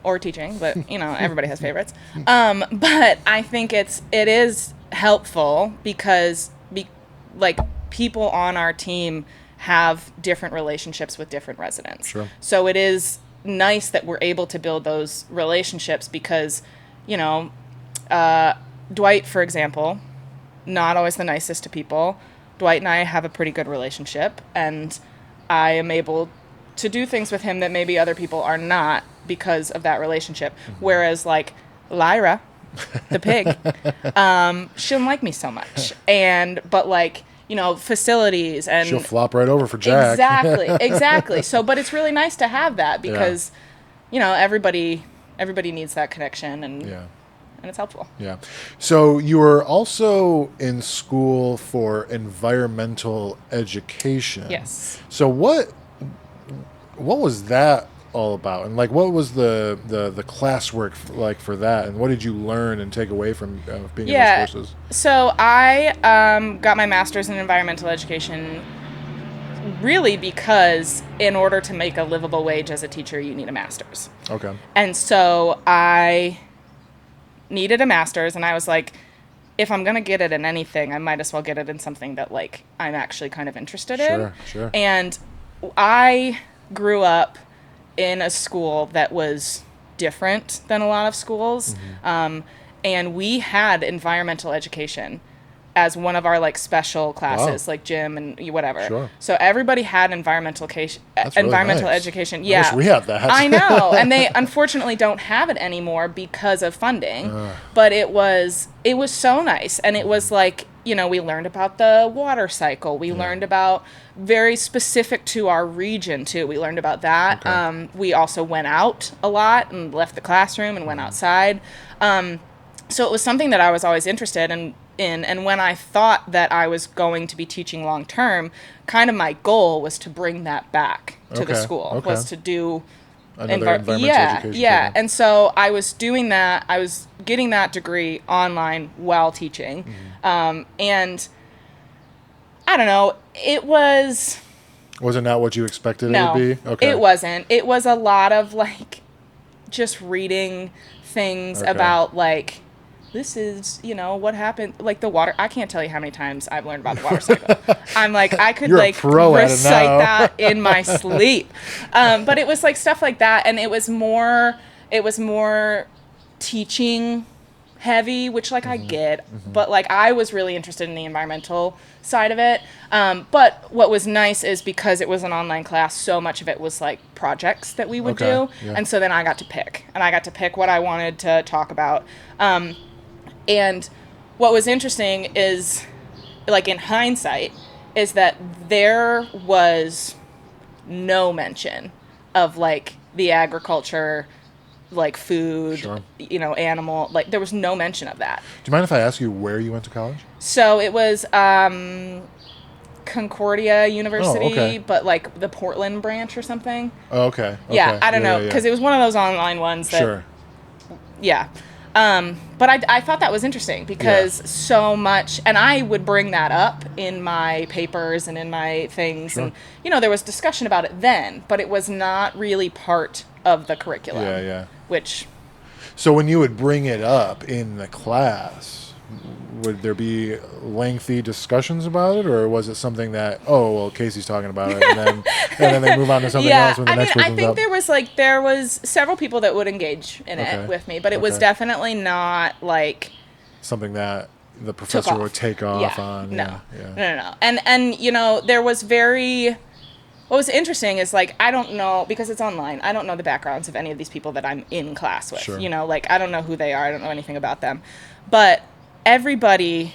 or teaching, but, everybody has favorites. But I think it is helpful because people on our team have different relationships with different residents. Sure. So it is nice that we're able to build those relationships because, Dwight, for example, not always the nicest to people. Dwight and I have a pretty good relationship, and I am able to do things with him that maybe other people are not because of that relationship. Whereas Lyra, the pig, she didn't like me so much. But facilities and she'll flop right over for Jack. Exactly. So, but it's really nice to have that because, everybody needs that connection and it's helpful. Yeah. So you were also in school for environmental education. Yes. So what was that all about, and what was the classwork like for that, and what did you learn and take away from being in those courses? So I got my master's in environmental education really because in order to make a livable wage as a teacher, you need a master's. Okay. And so I needed a master's, and I was like, if I'm going to get it in anything, I might as well get it in something that like I'm actually kind of interested in. Sure. And I grew up in a school that was different than a lot of schools. And we had environmental education as one of our like special classes, like gym and whatever. Sure. So everybody had environmental nice. education. I wish we had that. I know. And they unfortunately don't have it anymore because of funding. But it was so nice. And it was like, you know, we learned about the water cycle. We learned about very specific to our region too. We learned about that. Okay. We also went out a lot and left the classroom and went outside. So it was something that I was always interested in. And when I thought that I was going to be teaching long term, kind of my goal was to bring that back to the school, was to do another environmental education. Yeah. And so I was doing that. I was getting that degree online while teaching. And I don't know, it was... Was it not what you expected it to be? Okay. It wasn't. It was a lot of like just reading things about like... This is, you know, what happened, like the water. I can't tell you how many times I've learned about the water cycle. I'm like, I could like recite that in my sleep. But it was like stuff like that. And it was more teaching heavy, which like I get, but like I was really interested in the environmental side of it. But what was nice is because it was an online class, so much of it was like projects that we would do. Yeah. And so then I got to pick what I wanted to talk about. And what was interesting is, like in hindsight, is that there was no mention of like the agriculture, like food, you know, animal, like there was no mention of that. Do you mind if I ask you where you went to college? So it was Concordia University, but like the Portland branch or something. Oh, okay. Yeah, I don't know, because it was one of those online ones that... Yeah. But I thought that was interesting because so much, and I would bring that up in my papers and in my things, and, you know, there was discussion about it then, but it was not really part of the curriculum. Yeah. Which... So when you would bring it up in the class, would there be lengthy discussions about it, or was it something that, oh, well, Casey's talking about it, and then they move on to something else when the next person's up? I think there was several people that would engage in it with me, but it was definitely not like something that the professor would take off on. No. And you know, there was what was interesting is, like, I don't know, because it's online, I don't know the backgrounds of any of these people that I'm in class with. You know, like, I don't know who they are. I don't know anything about them. But everybody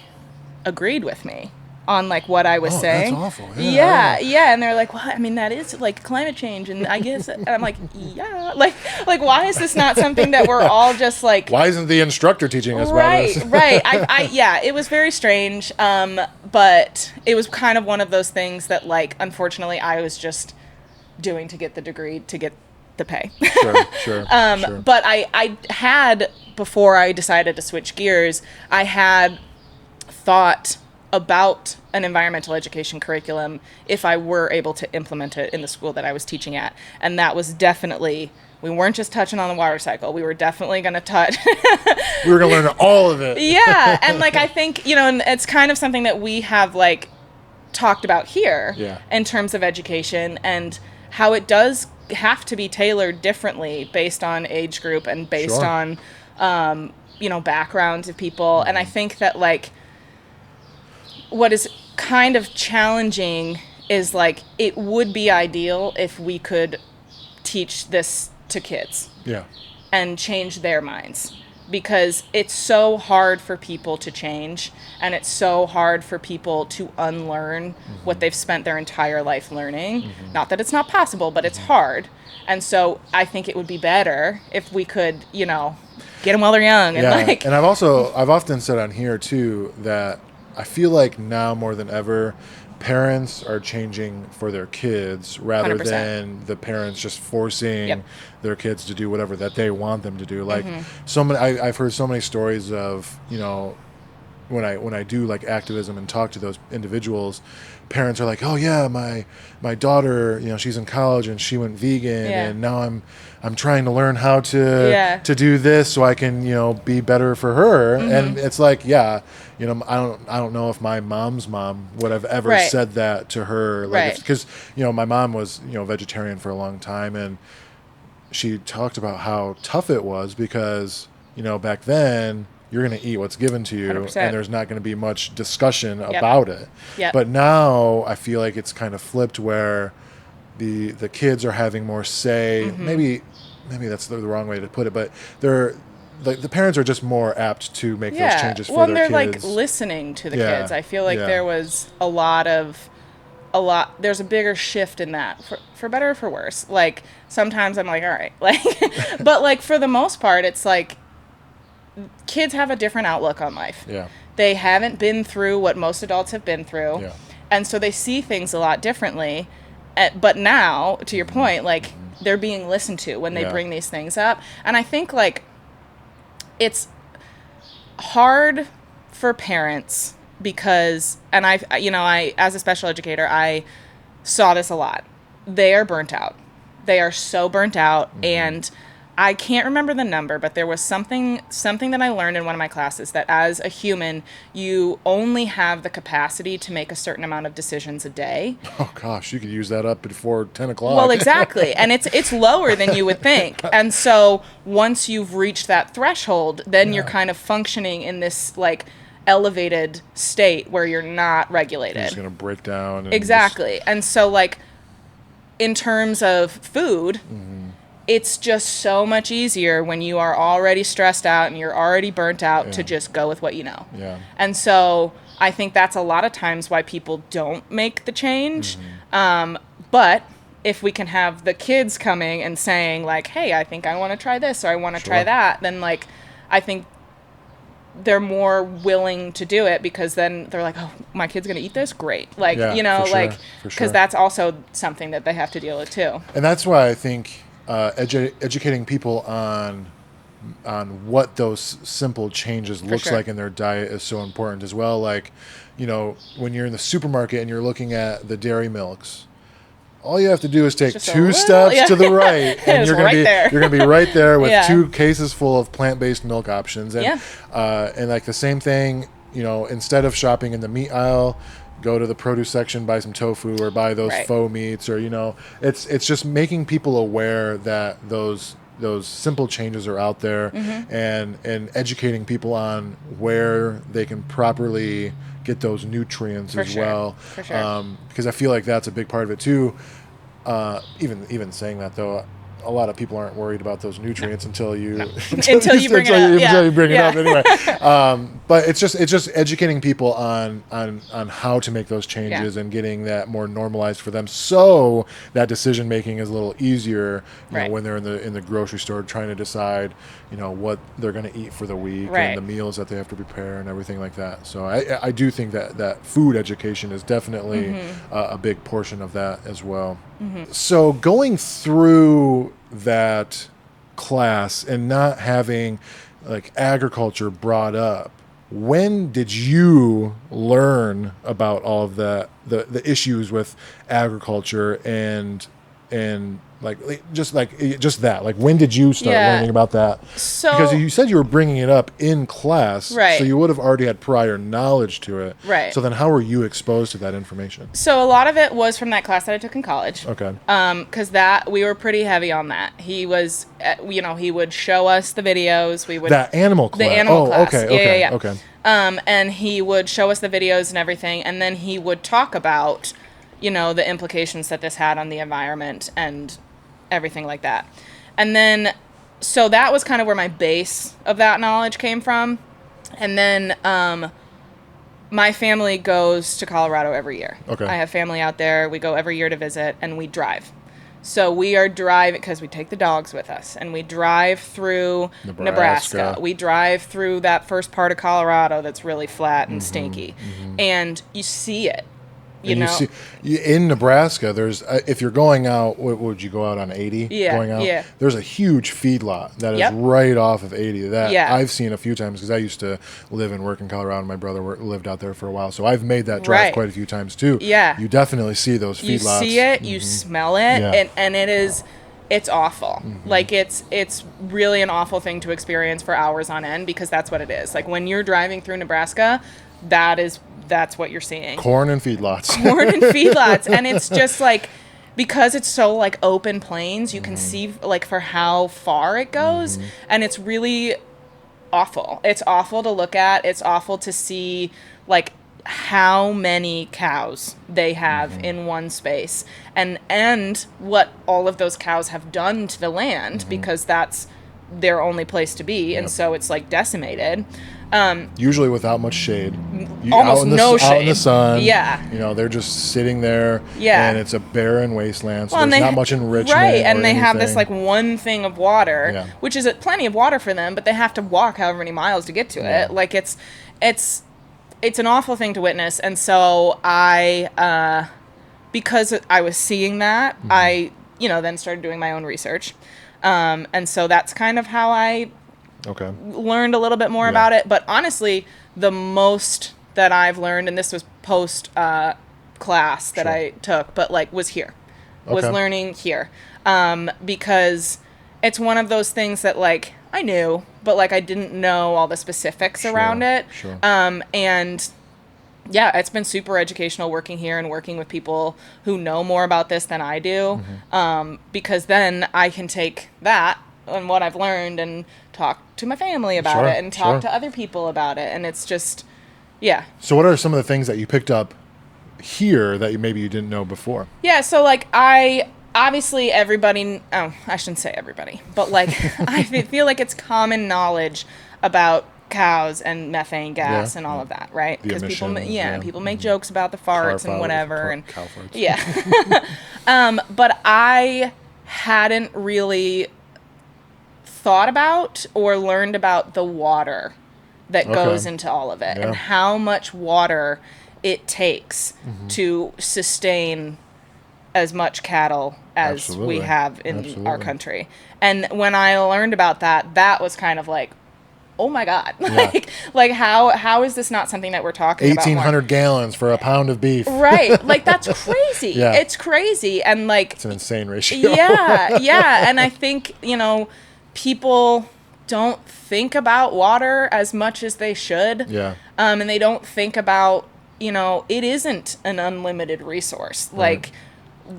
agreed with me on, like, what I was saying. That's awful. Yeah. And they're like, well, I mean, that is, like, climate change. And I guess, and I'm like, yeah. Like, why is this not something that we're all just, like... Why isn't the instructor teaching us about this? Right. Yeah, it was very strange. But it was kind of one of those things that, like, unfortunately, I was just doing to get the degree, to get the pay. Sure. But I had, before I decided to switch gears, I had thought about an environmental education curriculum if I were able to implement it in the school that I was teaching at. And that was definitely... We weren't just touching on the water cycle. We were definitely going to touch... We were going to learn all of it. Yeah. And, like, I think, you know, and it's kind of something that we have, like, talked about here in terms of education and how it does have to be tailored differently based on age group and based on, you know, backgrounds of people. And I think that, like, what is kind of challenging is, like, it would be ideal if we could teach this to kids and change their minds, because it's so hard for people to change, and it's so hard for people to unlearn what they've spent their entire life learning. Not that it's not possible, but it's hard. And so I think it would be better if we could, you know, get them while they're young. And like, and I've often said on here too that I feel like now more than ever, parents are changing for their kids rather 100%. than the parents just forcing their kids to do whatever that they want them to do. Like so many, I've heard so many stories of, you know, when I do like activism and talk to those individuals, parents are like, oh yeah, my daughter, she's in college and she went vegan, and now I'm trying to learn how to do this so I can be better for her. And it's like, I don't know if my mom's mom would have ever said that to her, like, because my mom was vegetarian for a long time, and she talked about how tough it was because back then you're going to eat what's given to you 100%. And there's not going to be much discussion about it. Yep. But now I feel like it's kind of flipped where the kids are having more say. Maybe that's the wrong way to put it, but they're like, the parents are just more apt to make those changes for their kids. Well, they're like listening to the kids. I feel like there was there's a bigger shift in that for better or for worse. Like sometimes I'm like, all right, like, but like for the most part, it's like kids have a different outlook on life. Yeah. They haven't been through what most adults have been through. Yeah. And so they see things a lot differently. But now, to your point, like they're being listened to when they bring these things up. And I think like it's hard for parents because, and I, as a special educator, I saw this a lot. They are burnt out. They are so burnt out. And I can't remember the number, but there was something that I learned in one of my classes that as a human, you only have the capacity to make a certain amount of decisions a day. Oh gosh, you could use that up before 10 o'clock. Well, exactly. And it's lower than you would think. And so once you've reached that threshold, then you're kind of functioning in this like elevated state where you're not regulated. You're just going to break down. And exactly. And so like in terms of food, it's just so much easier when you are already stressed out and you're already burnt out to just go with what you know. Yeah. And so I think that's a lot of times why people don't make the change. But if we can have the kids coming and saying like, hey, I think I want to try this or I want to try that, then like I think they're more willing to do it because then they're like, oh, my kid's going to eat this? Great. Like, because that's also something that they have to deal with too. And that's why I think educating people on what those simple changes looks like in their diet is so important as well. Like, when you're in the supermarket and you're looking at the dairy milks, all you have to do is take two steps to the right, and you're gonna be right there with 2 cases full of plant-based milk options. And and like the same thing, instead of shopping in the meat aisle, go to the produce section, buy some tofu or buy those faux meats, or it's just making people aware that those simple changes are out there, and educating people on where they can properly get those nutrients as well. For sure. Because I feel like that's a big part of it too. Even saying that though, a lot of people aren't worried about those nutrients until you bring it up anyway. But it's just educating people on how to make those changes and getting that more normalized for them, so that decision making is a little easier. When they're in the grocery store trying to decide what they're going to eat for the week and the meals that they have to prepare and everything like that. So I do think that food education is definitely a big portion of that as well. So going through that class and not having like agriculture brought up, when did you learn about all of that, the issues with agriculture and just that, like when did you start learning about that? So, because you said you were bringing it up in class, so you would have already had prior knowledge to it, so then how were you exposed to that information? So a lot of it was from that class that I took in college. Okay. Because that we were pretty heavy on that. He was, he would show us the videos. We would that animal class. The animal class. Okay. And he would show us the videos and everything, and then he would talk about the implications that this had on the environment and everything like that. And then, so that was kind of where my base of that knowledge came from. And then my family goes to Colorado every year. Okay. I have family out there. We go every year to visit, and we drive. So we are driving, because we take the dogs with us, and we drive through Nebraska. We drive through that first part of Colorado that's really flat and stinky. And you see it. You And know, in Nebraska, there's if you're going out, what would you go out on 80? Yeah, Going out, yeah. there's a huge feedlot that is Yep. right off of 80 that Yeah. I've seen a few times because I used to live and work in Colorado. My brother lived out there for a while, so I've made that drive Right. quite a few times too. Yeah. You definitely see those you feedlots. see it, you smell it, Yeah. and it's awful. Like it's really an awful thing to experience for hours on end, because that's what it is. Like when you're driving through Nebraska, that's what you're seeing. Corn and feedlots. Corn and feedlots. And it's just like, because it's so like open plains, you can see like for how far it goes, and it's really awful. It's awful to look at. It's awful to see like how many cows they have in one space, and what all of those cows have done to the land, because that's their only place to be, and so it's like decimated. Usually without much shade. Almost out in the, no Out in shade. the sun. Yeah. You know, they're just sitting there. Yeah. And it's a barren wasteland, so Well, and there's they- not much enrichment. Right, or and they have this anything. like one thing of water, Yeah. which is plenty of water for them, but they have to walk however many miles to get to Yeah. it. Like it's an awful thing to witness, and so I, because I was seeing that, I then started doing my own research, and so that's kind of how I Okay. learned a little bit more about it. But honestly, the most that I've learned, and this was post class that Sure. I took, but like was here, was Okay. learning here, because it's one of those things that like I knew, but like I didn't know all the specifics around it. Sure. And yeah, it's been super educational working here and working with people who know more about this than I do, because then I can take that and what I've learned and talk to my family about Sure, it and talk sure. to other people about it. And it's just, yeah. So what are some of the things that you picked up here that maybe you didn't know before? Yeah, so like obviously everybody, oh, I shouldn't say everybody, but like I feel like it's common knowledge about cows and methane gas Yeah, and all of that, right? The Because people, emissions, yeah, yeah. people make jokes about the farts and whatever, and cow farts. yeah. But I hadn't really thought about or learned about the water that goes into all of it, Yeah. and how much water it takes to sustain as much cattle as Absolutely. we have in our Absolutely. country. And when I learned about that, that was kind of like, oh my God, like how is this not something that we're talking about more? 1,800 gallons for a pound of beef. Right. Like that's crazy. Yeah. It's crazy. And like, It's an insane ratio. yeah. And I think, people don't think about water as much as they should. Yeah. And they don't think about, it isn't an unlimited resource. Like,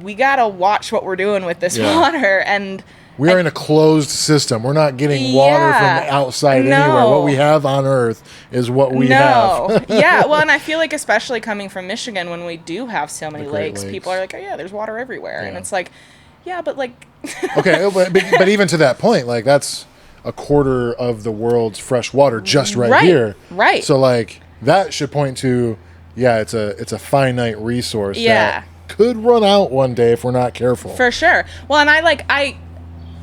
we got to watch what we're doing with this Yeah. water. And We are in a closed system. We're not getting water Yeah. from outside No. anywhere. What we have on Earth is what we have. Yeah. Well, and I feel like especially coming from Michigan, when we do have so many The Great lakes, Lakes. people are like, oh yeah, there's water everywhere. And Yeah. it's like, yeah, but like, Okay, but even to that point, like that's a quarter of the world's fresh water just right here. Right. So like that should point to, yeah, it's a finite resource Yeah. that could run out one day if we're not careful. For sure. Well, and I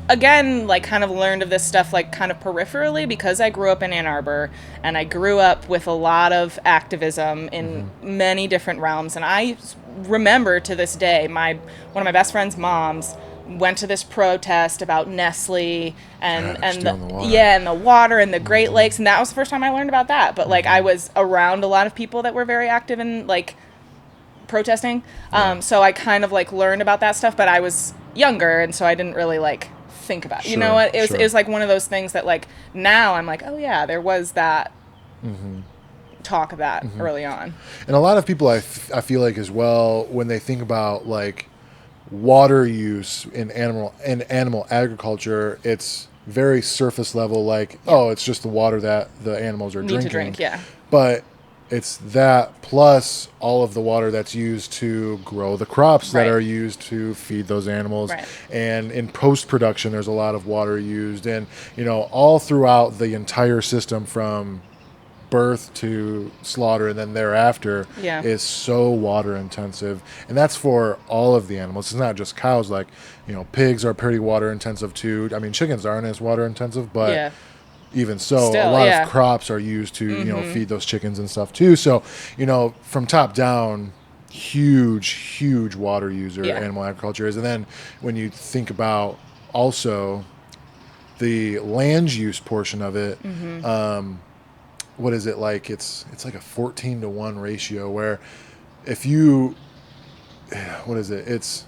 again, like kind of learned of this stuff like kind of peripherally, because I grew up in Ann Arbor and I grew up with a lot of activism in many different realms. And I remember to this day, one of my best friend's moms went to this protest about Nestle and they're stealing the water. and the water and the Great Lakes. And that was the first time I learned about that. But like I was around a lot of people that were very active in like protesting. So I kind of like learned about that stuff, but I was younger. And so I didn't really like think about it. You know Sure, what? It sure. was like one of those things that like now I'm like, oh yeah, there was that talk of that early on. And a lot of people I feel like as well, when they think about like water use in animal agriculture, it's very surface level, like, oh, it's just the water that the animals are Need drinking. to drink, yeah. But it's that plus all of the water that's used to grow the crops that Right. are used to feed those animals. Right. And in post-production, there's a lot of water used. And, all throughout the entire system from birth to slaughter and then thereafter Yeah. is so water intensive. And that's for all of the animals. It's not just cows. Like, pigs are pretty water intensive too. I mean, chickens aren't as water intensive, but Yeah. even so, Still, a lot yeah. of crops are used to, feed those chickens and stuff too. So, from top down, huge water user Yeah. animal agriculture is. And then when you think about also the land use portion of it, what is it like? It's like a 14-to-1 ratio where if you, what is it? It's,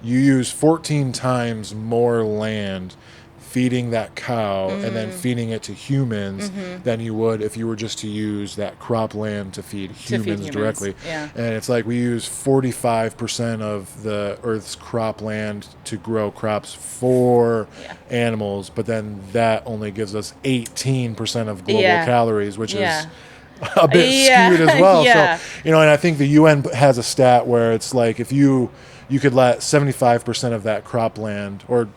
you use 14 times more land feeding that cow and then feeding it to humans than you would if you were just to use that crop land to feed humans directly. Yeah. And it's like we use 45% of the Earth's crop land to grow crops for animals, but then that only gives us 18% of global calories, which is a bit skewed as well. So, you know, and I think the UN has a stat where it's like if you could let 75% of that cropland, or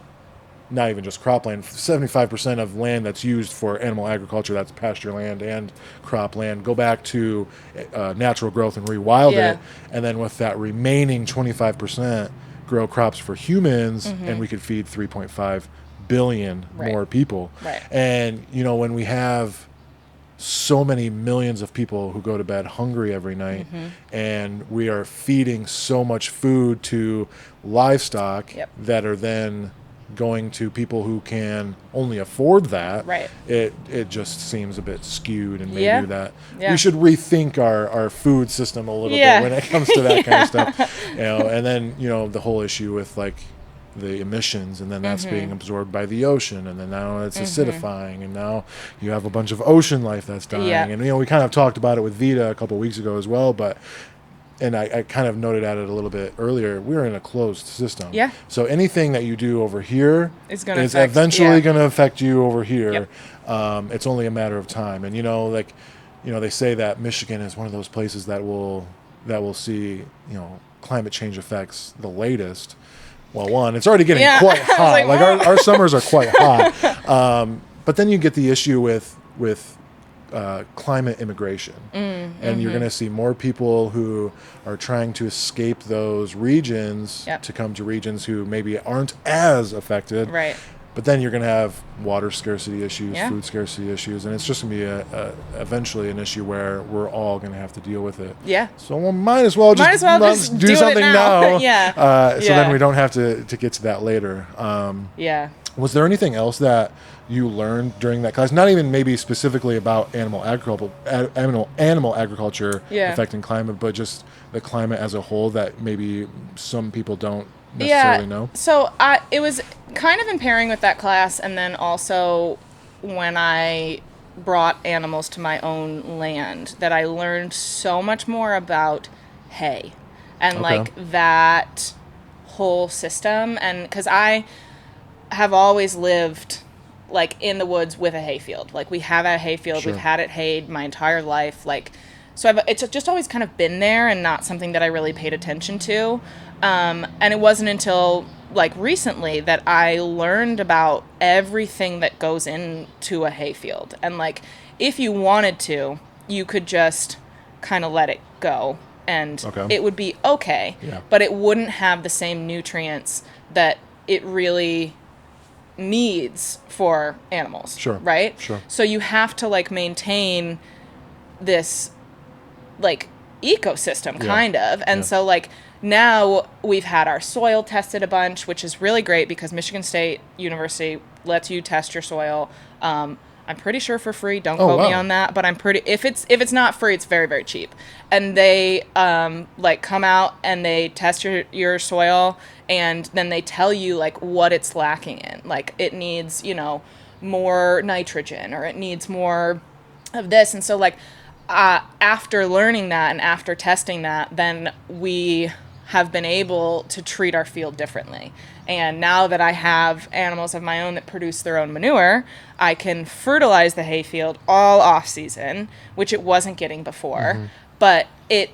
not even just cropland, 75% of land that's used for animal agriculture, that's pasture land and cropland, go back to natural growth and rewild it. And then with that remaining 25%, grow crops for humans, and we could feed 3.5 billion more people. And, you know, when we have so many millions of people who go to bed hungry every night, and we are feeding so much food to livestock that are then going to people who can only afford that, it just seems a bit skewed, and maybe that we should rethink our food system a little bit when it comes to that kind of stuff. You know, and then, you know, the whole issue with like the emissions, and then that's being absorbed by the ocean, and then now it's acidifying, and now you have a bunch of ocean life that's dying. And, you know, we kind of talked about it with Vita a couple of weeks ago as well, but and I kind of noted at it a little bit earlier, we're in a closed system. So anything that you do over here is eventually going to affect you over here. It's only a matter of time. And, you know, like, you know, they say that Michigan is one of those places that will see, you know, climate change effects the latest. Well, one, it's already getting quite hot. Like our summers are quite hot. But then you get the issue with climate immigration, and you're going to see more people who are trying to escape those regions to come to regions who maybe aren't as affected. But then you're going to have water scarcity issues, food scarcity issues, and it's just going to be eventually an issue where we're all going to have to deal with it. So we might as well just do something now. So then we don't have to get to that later. Was there anything else that you learned during that class? Not even maybe specifically about animal agriculture affecting climate, but just the climate as a whole that maybe some people don't necessarily know? So it was kind of in pairing with that class, and then also when I brought animals to my own land, that I learned so much more about hay and like that whole system. And because I have always lived like in the woods with a hayfield. Like we have a hayfield, we've had it hayed my entire life. Like, so it's just always kind of been there and not something that I really paid attention to. And it wasn't until like recently that I learned about everything that goes into a hayfield. And like, if you wanted to, you could just kind of let it go and it would be okay, but it wouldn't have the same nutrients that it really needs for animals, right? So you have to like maintain this like ecosystem kind of. And so like now we've had our soil tested a bunch, which is really great because Michigan State University lets you test your soil. I'm pretty sure for free. Don't quote me on that, but I'm pretty. If it's not free, it's very, very cheap. And they like come out and they test your soil, and then they tell you like what it's lacking in. Like it needs, you know, more nitrogen, or it needs more of this. And so like after learning that and after testing that, then we have been able to treat our field differently. And now that I have animals of my own that produce their own manure, I can fertilize the hayfield all off season, which it wasn't getting before, but it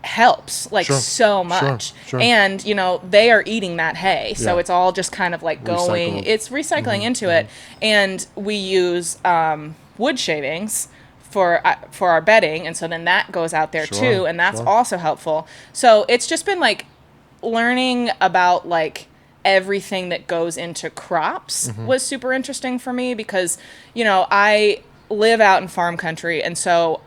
helps like so much. And, you know, they are eating that hay. So it's all just kind of like going, it's recycling into it. And we use wood shavings for our bedding, and so then that goes out there too, and that's also helpful. So it's just been like learning about like everything that goes into crops was super interesting for me because, you know, I live out in farm country, and so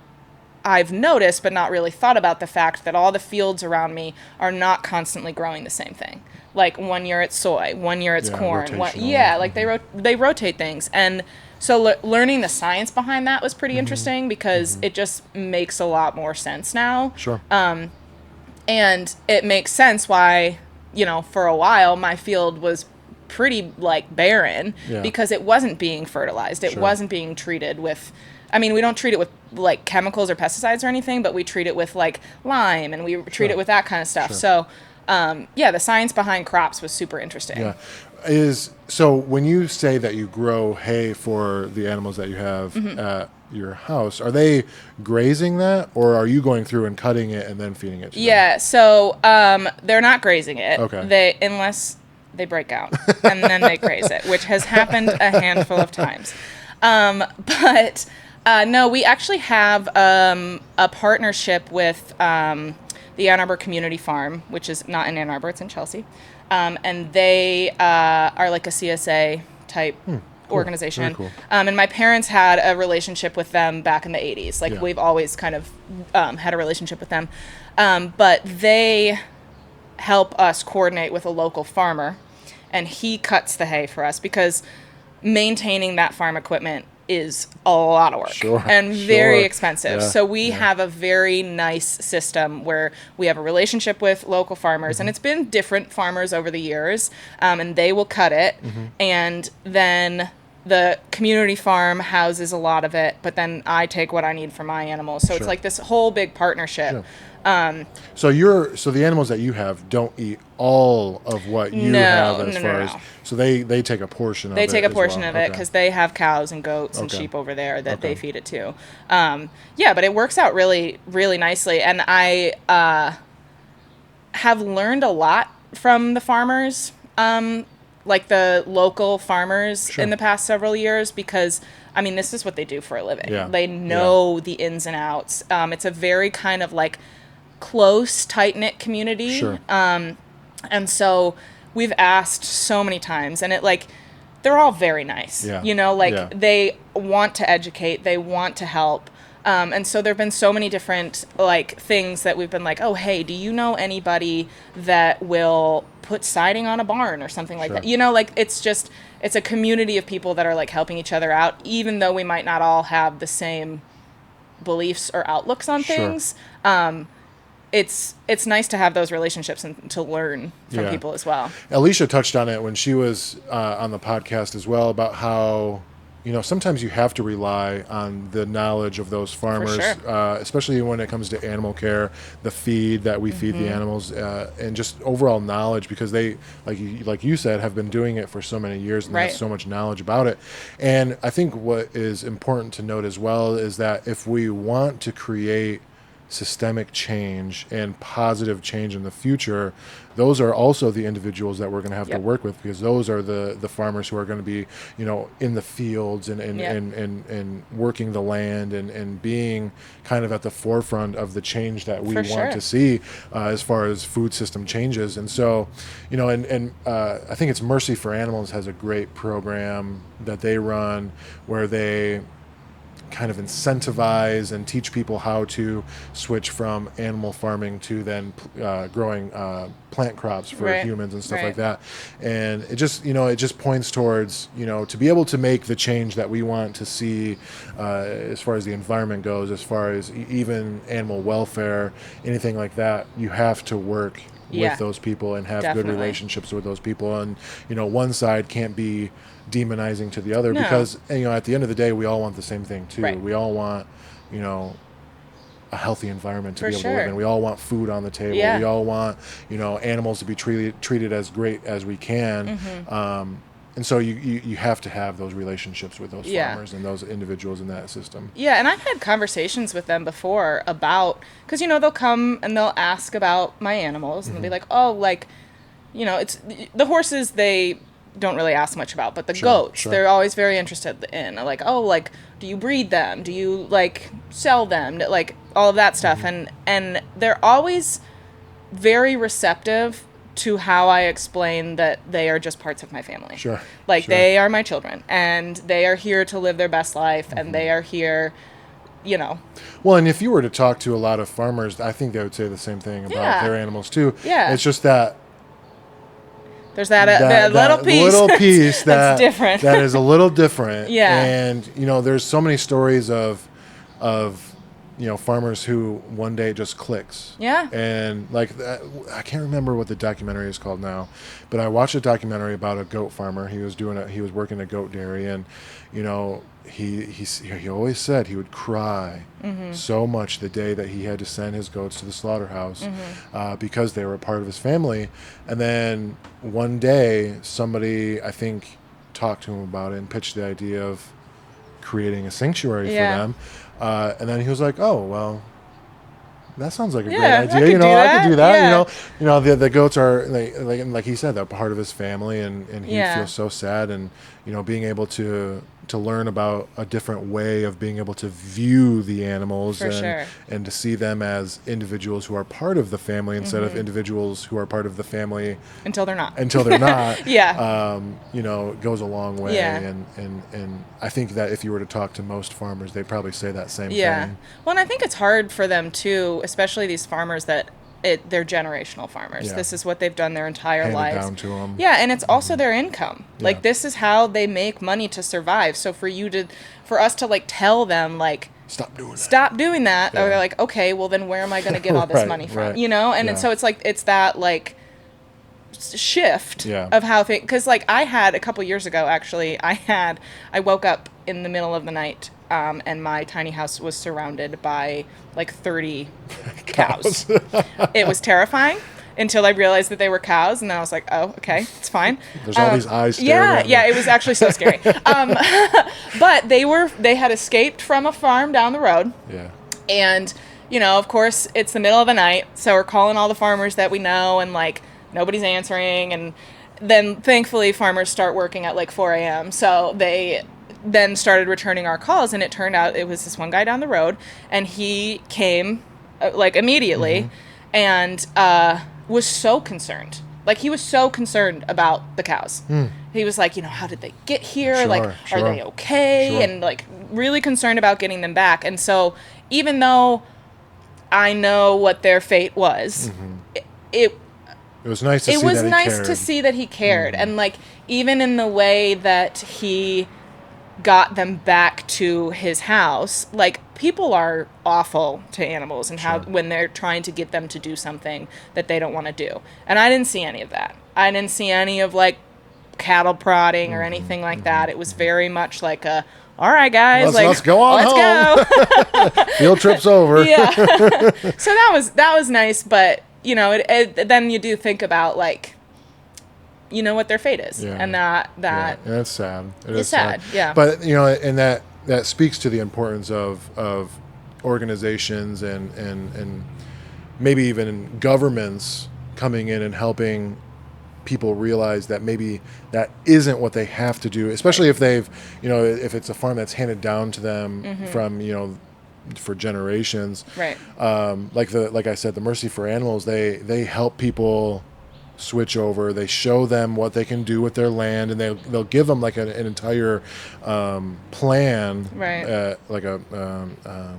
I've noticed but not really thought about the fact that all the fields around me are not constantly growing the same thing. Like 1 year it's soy, 1 year it's corn. Rotational. They rotate things. And so learning the science behind that was pretty interesting because it just makes a lot more sense now. Sure. And it makes sense why, for a while my field was pretty like barren because it wasn't being fertilized. It wasn't being treated with, we don't treat it with like chemicals or pesticides or anything, but we treat it with like lime and we treat it with that kind of stuff. So, the science behind crops was super interesting. Yeah. So when you say that you grow hay for the animals that you have at your house, are they grazing that, or are you going through and cutting it and then feeding it to them? Yeah, so they're not grazing it. Okay. Unless they break out, and then they graze it, which has happened a handful of times. But no, we actually have a partnership with the Ann Arbor Community Farm, which is not in Ann Arbor, it's in Chelsea. And they are like a CSA type organization. Cool. And my parents had a relationship with them back in the 80s. Like we've always kind of had a relationship with them. But they help us coordinate with a local farmer, and he cuts the hay for us because maintaining that farm equipment is a lot of work and very expensive. So we have a very nice system where we have a relationship with local farmers, and it's been different farmers over the years, and they will cut it, and then the community farm houses a lot of it, but then I take what I need for my animals. So it's like this whole big partnership. So the animals that you have don't eat all of what you have as far as. So they take a portion of it. They take a portion of it because they have cows and goats and sheep over there that they feed it to. But it works out really, really nicely. And I have learned a lot from the farmers, like the local farmers in the past several years, because this is what they do for a living. They know the ins and outs. It's a very kind of like close, tight-knit community. And so we've asked so many times, and they're all very nice. They want to educate, they want to help. And so there have been so many different things that we've been like, oh, hey, do you know anybody that will put siding on a barn or something like that? It's a community of people that are helping each other out, even though we might not all have the same beliefs or outlooks on things. It's nice to have those relationships and to learn from people as well. Alicia touched on it when she was on the podcast as well, about how sometimes you have to rely on the knowledge of those farmers, especially when it comes to animal care, the feed that we feed the animals, and just overall knowledge, because they, like you said, have been doing it for so many years and have so much knowledge about it. And I think what is important to note as well is that if we want to create systemic change and positive change in the future, those are also the individuals that we're going to have to work with, because those are the farmers who are going to be in the fields and working the land and being kind of at the forefront of the change that we want to see as far as food system changes. And so I think it's Mercy for Animals has a great program that they run where they kind of incentivize and teach people how to switch from animal farming to then growing plant crops for humans and stuff like that. And it just points towards to be able to make the change that we want to see as far as the environment goes, as far as even animal welfare, anything like that. You have to work with those people and have good relationships with those people. And one side can't be demonizing to the other, because at the end of the day, we all want the same thing too. We all want a healthy environment to be able to live in. We all want food on the table. We all want animals to be treated as great as we can. And so you have to have those relationships with those farmers and those individuals in that system. And I've had conversations with them before about, because they'll come and they'll ask about my animals, and they'll be like, oh, it's the horses, they don't really ask much about, but the goats, they're always very interested in, do you breed them, do you sell them, all of that stuff. And they're always very receptive to how I explain that they are just parts of my family. They are my children, and they are here to live their best life, and they are here Well, and if you were to talk to a lot of farmers, I think they would say the same thing about Yeah. their animals too. Yeah. It's just that there's that little piece that's different. that is a little different. Yeah. And there's so many stories of farmers who one day it just clicks. Yeah. And like I can't remember what the documentary is called now, but I watched a documentary about a goat farmer. He was working a goat dairy, and he always said he would cry so much the day that he had to send his goats to the slaughterhouse because they were a part of his family. And then one day somebody, I think, talked to him about it and pitched the idea of creating a sanctuary for them. And then he was like, "Oh, well, that sounds like a great idea. I could do that. Yeah. The goats are like he said, they're part of his family, and he feels so sad. And being able to learn about a different way of being able to view the animals and to see them as individuals who are part of the family instead of individuals who are part of the family until they're not. Yeah. It goes a long way. Yeah. And I think that if you were to talk to most farmers, they'd probably say that same thing. Well, and I think it's hard for them too, especially these farmers that they're generational farmers. This is what they've done their entire lives. Down to them. Yeah, and it's also their income. Like this is how they make money to survive. So for us to like tell them like stop doing that. Or they're like, okay, well then where am I going to get all this money from? And so it's like it's that like shift of how things, because like I had a couple years ago actually, I woke up in the middle of the night and my tiny house was surrounded by like 30 cows. It was terrifying until I realized that they were cows, and then I was like, oh, okay, it's fine. There's all these eyes staring at me. Yeah, it was actually so scary. But they had escaped from a farm down the road. Yeah. And, of course, it's the middle of the night, so we're calling all the farmers that we know, and like nobody's answering, and then thankfully farmers start working at like 4 a.m. So they then started returning our calls, and it turned out it was this one guy down the road, and he came like immediately and was so concerned. Like he was so concerned about the cows. He was like, how did they get here? Are they okay? And like really concerned about getting them back. And so even though I know what their fate was, it was nice to see that he cared. And like even in the way that he got them back to his house, like people are awful to animals and how when they're trying to get them to do something that they don't want to do. And I didn't see any of that. I didn't see any of like cattle prodding or anything like that. It was very much like all right, guys, let's go on home. Go. Field trip's over. Yeah. So that was nice, but then you do think about like what their fate is, and that that's sad. It's sad. Yeah. But and that speaks to the importance of organizations and maybe even governments coming in and helping people realize that maybe that isn't what they have to do, especially if they've if it's a farm that's handed down to them from for generations. Right. Like I said, the Mercy for Animals, they help people switch over. They show them what they can do with their land, and they'll give them like an entire plan, like a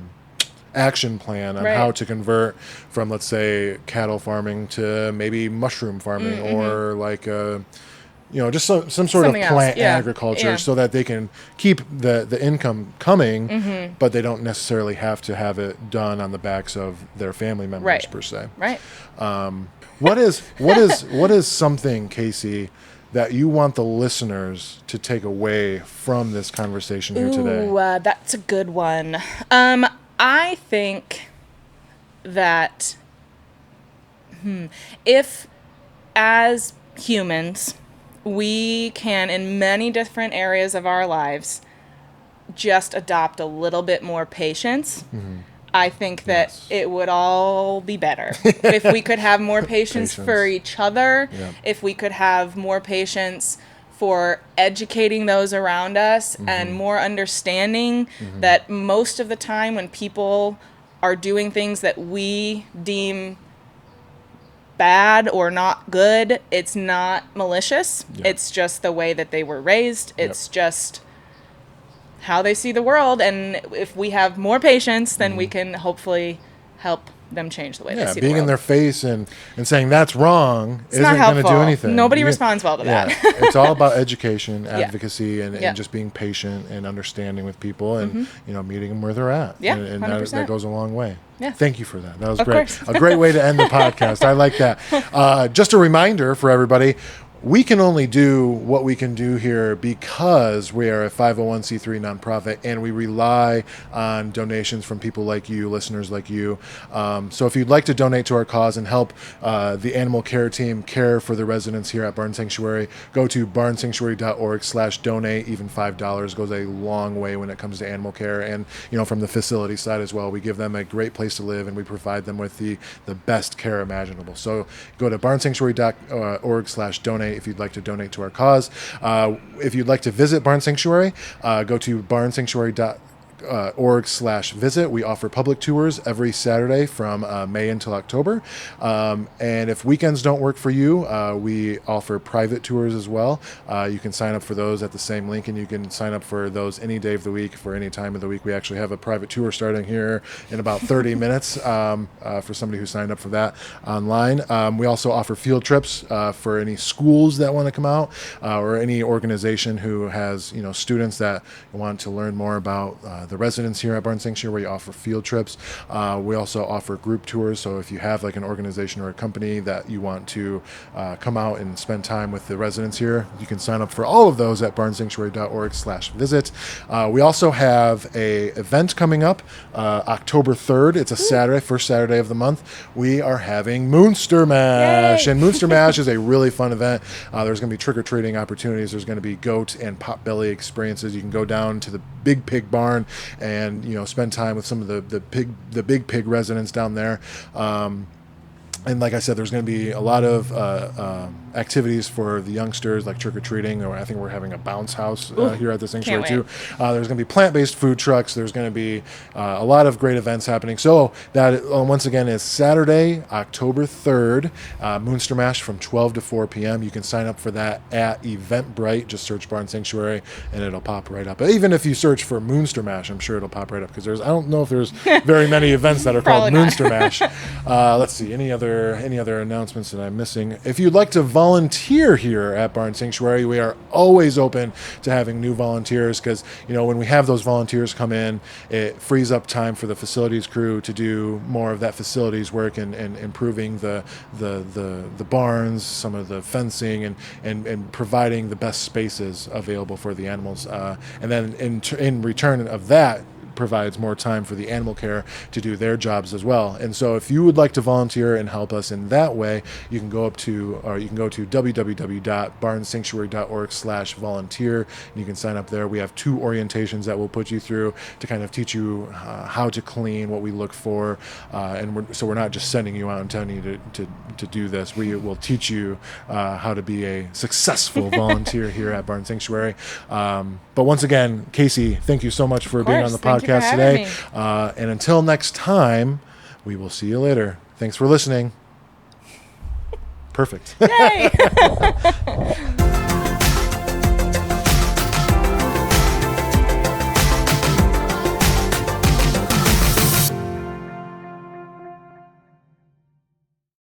action plan on how to convert from, let's say, cattle farming to maybe mushroom farming or like just some sort something of plant else. agriculture, so that they can keep the income coming, but they don't necessarily have to have it done on the backs of their family members per se. Right. What is something, Casey, that you want the listeners to take away from this conversation here today? That's a good one. I think that if as humans we can in many different areas of our lives just adopt a little bit more patience, I think that it would all be better. If we could have more patience for each other, if we could have more patience for educating those around us and more understanding that most of the time when people are doing things that we deem bad or not good, it's not malicious. It's just the way that they were raised. It's just how they see the world. And if we have more patience, then we can hopefully help them change the way they see the world. Being in their face and saying that's wrong isn't going to do anything. Nobody responds well to that. It's all about education, advocacy, and just being patient and understanding with people, and meeting them where they're at. Yeah, and 100%. that goes a long way. Yeah. Thank you for that. That was Of great. course. A great way to end the podcast. I like that. Just a reminder for everybody. We can only do what we can do here because we are a 501c3 nonprofit, and we rely on donations from people like you, listeners like you. So if you'd like to donate to our cause and help the animal care team care for the residents here at Barn Sanctuary, go to barnsanctuary.org/donate. Even $5 goes a long way when it comes to animal care. And, from the facility side as well, we give them a great place to live, and we provide them with the best care imaginable. So go to barnsanctuary.org/donate if you'd like to donate to our cause. If you'd like to visit Barn Sanctuary, go to barnsanctuary.org/visit. We offer public tours every Saturday from May until October. And if weekends don't work for you, we offer private tours as well. You can sign up for those at the same link, and you can sign up for those any day of the week, for any time of the week. We actually have a private tour starting here in about 30 minutes for somebody who signed up for that online. We also offer field trips for any schools that want to come out, or any organization who has students that want to learn more about the residents here at Barn Sanctuary. We offer field trips. We also offer group tours. So if you have like an organization or a company that you want to come out and spend time with the residents here, you can sign up for all of those at barnsanctuary.org/visit. We also have a event coming up October 3rd. It's a Saturday, first Saturday of the month. We are having Moonster Mash. Yay! And Moonster Mash is a really fun event. There's going to be trick-or-treating opportunities. There's going to be goat and potbelly experiences. You can go down to the Big Pig Barn and spend time with some of the big pig residents down there. And like I said, there's going to be a lot of activities for the youngsters, like trick-or-treating, or I think we're having a bounce house here at the sanctuary too. There's going to be plant-based food trucks. There's going to be a lot of great events happening. So that, once again, is Saturday, October 3rd, Moonster Mash from 12 to 4 p.m. You can sign up for that at Eventbrite. Just search Barn Sanctuary, and it'll pop right up. Even if you search for Moonster Mash, I'm sure it'll pop right up, because I don't know if there's very many events that are called Moonster Mash. Let's see, any other announcements that I'm missing? If you'd like to volunteer here at Barn Sanctuary, we are always open to having new volunteers, because when we have those volunteers come in, it frees up time for the facilities crew to do more of that facilities work and improving the barns, some of the fencing, and providing the best spaces available for the animals. And then in return of that, provides more time for the animal care to do their jobs as well. And so if you would like to volunteer and help us in that way, you can go to www.barnsanctuary.org/volunteer, and you can sign up there. We have 2 orientations that we'll put you through to kind of teach you how to clean, what we look for, and we're not just sending you out and telling you to do this. We will teach you how to be a successful volunteer here at Barn Sanctuary. But once again, Casey, thank you so much for being on the podcast today. And until next time, we will see you later. Thanks for listening. Perfect. Yay!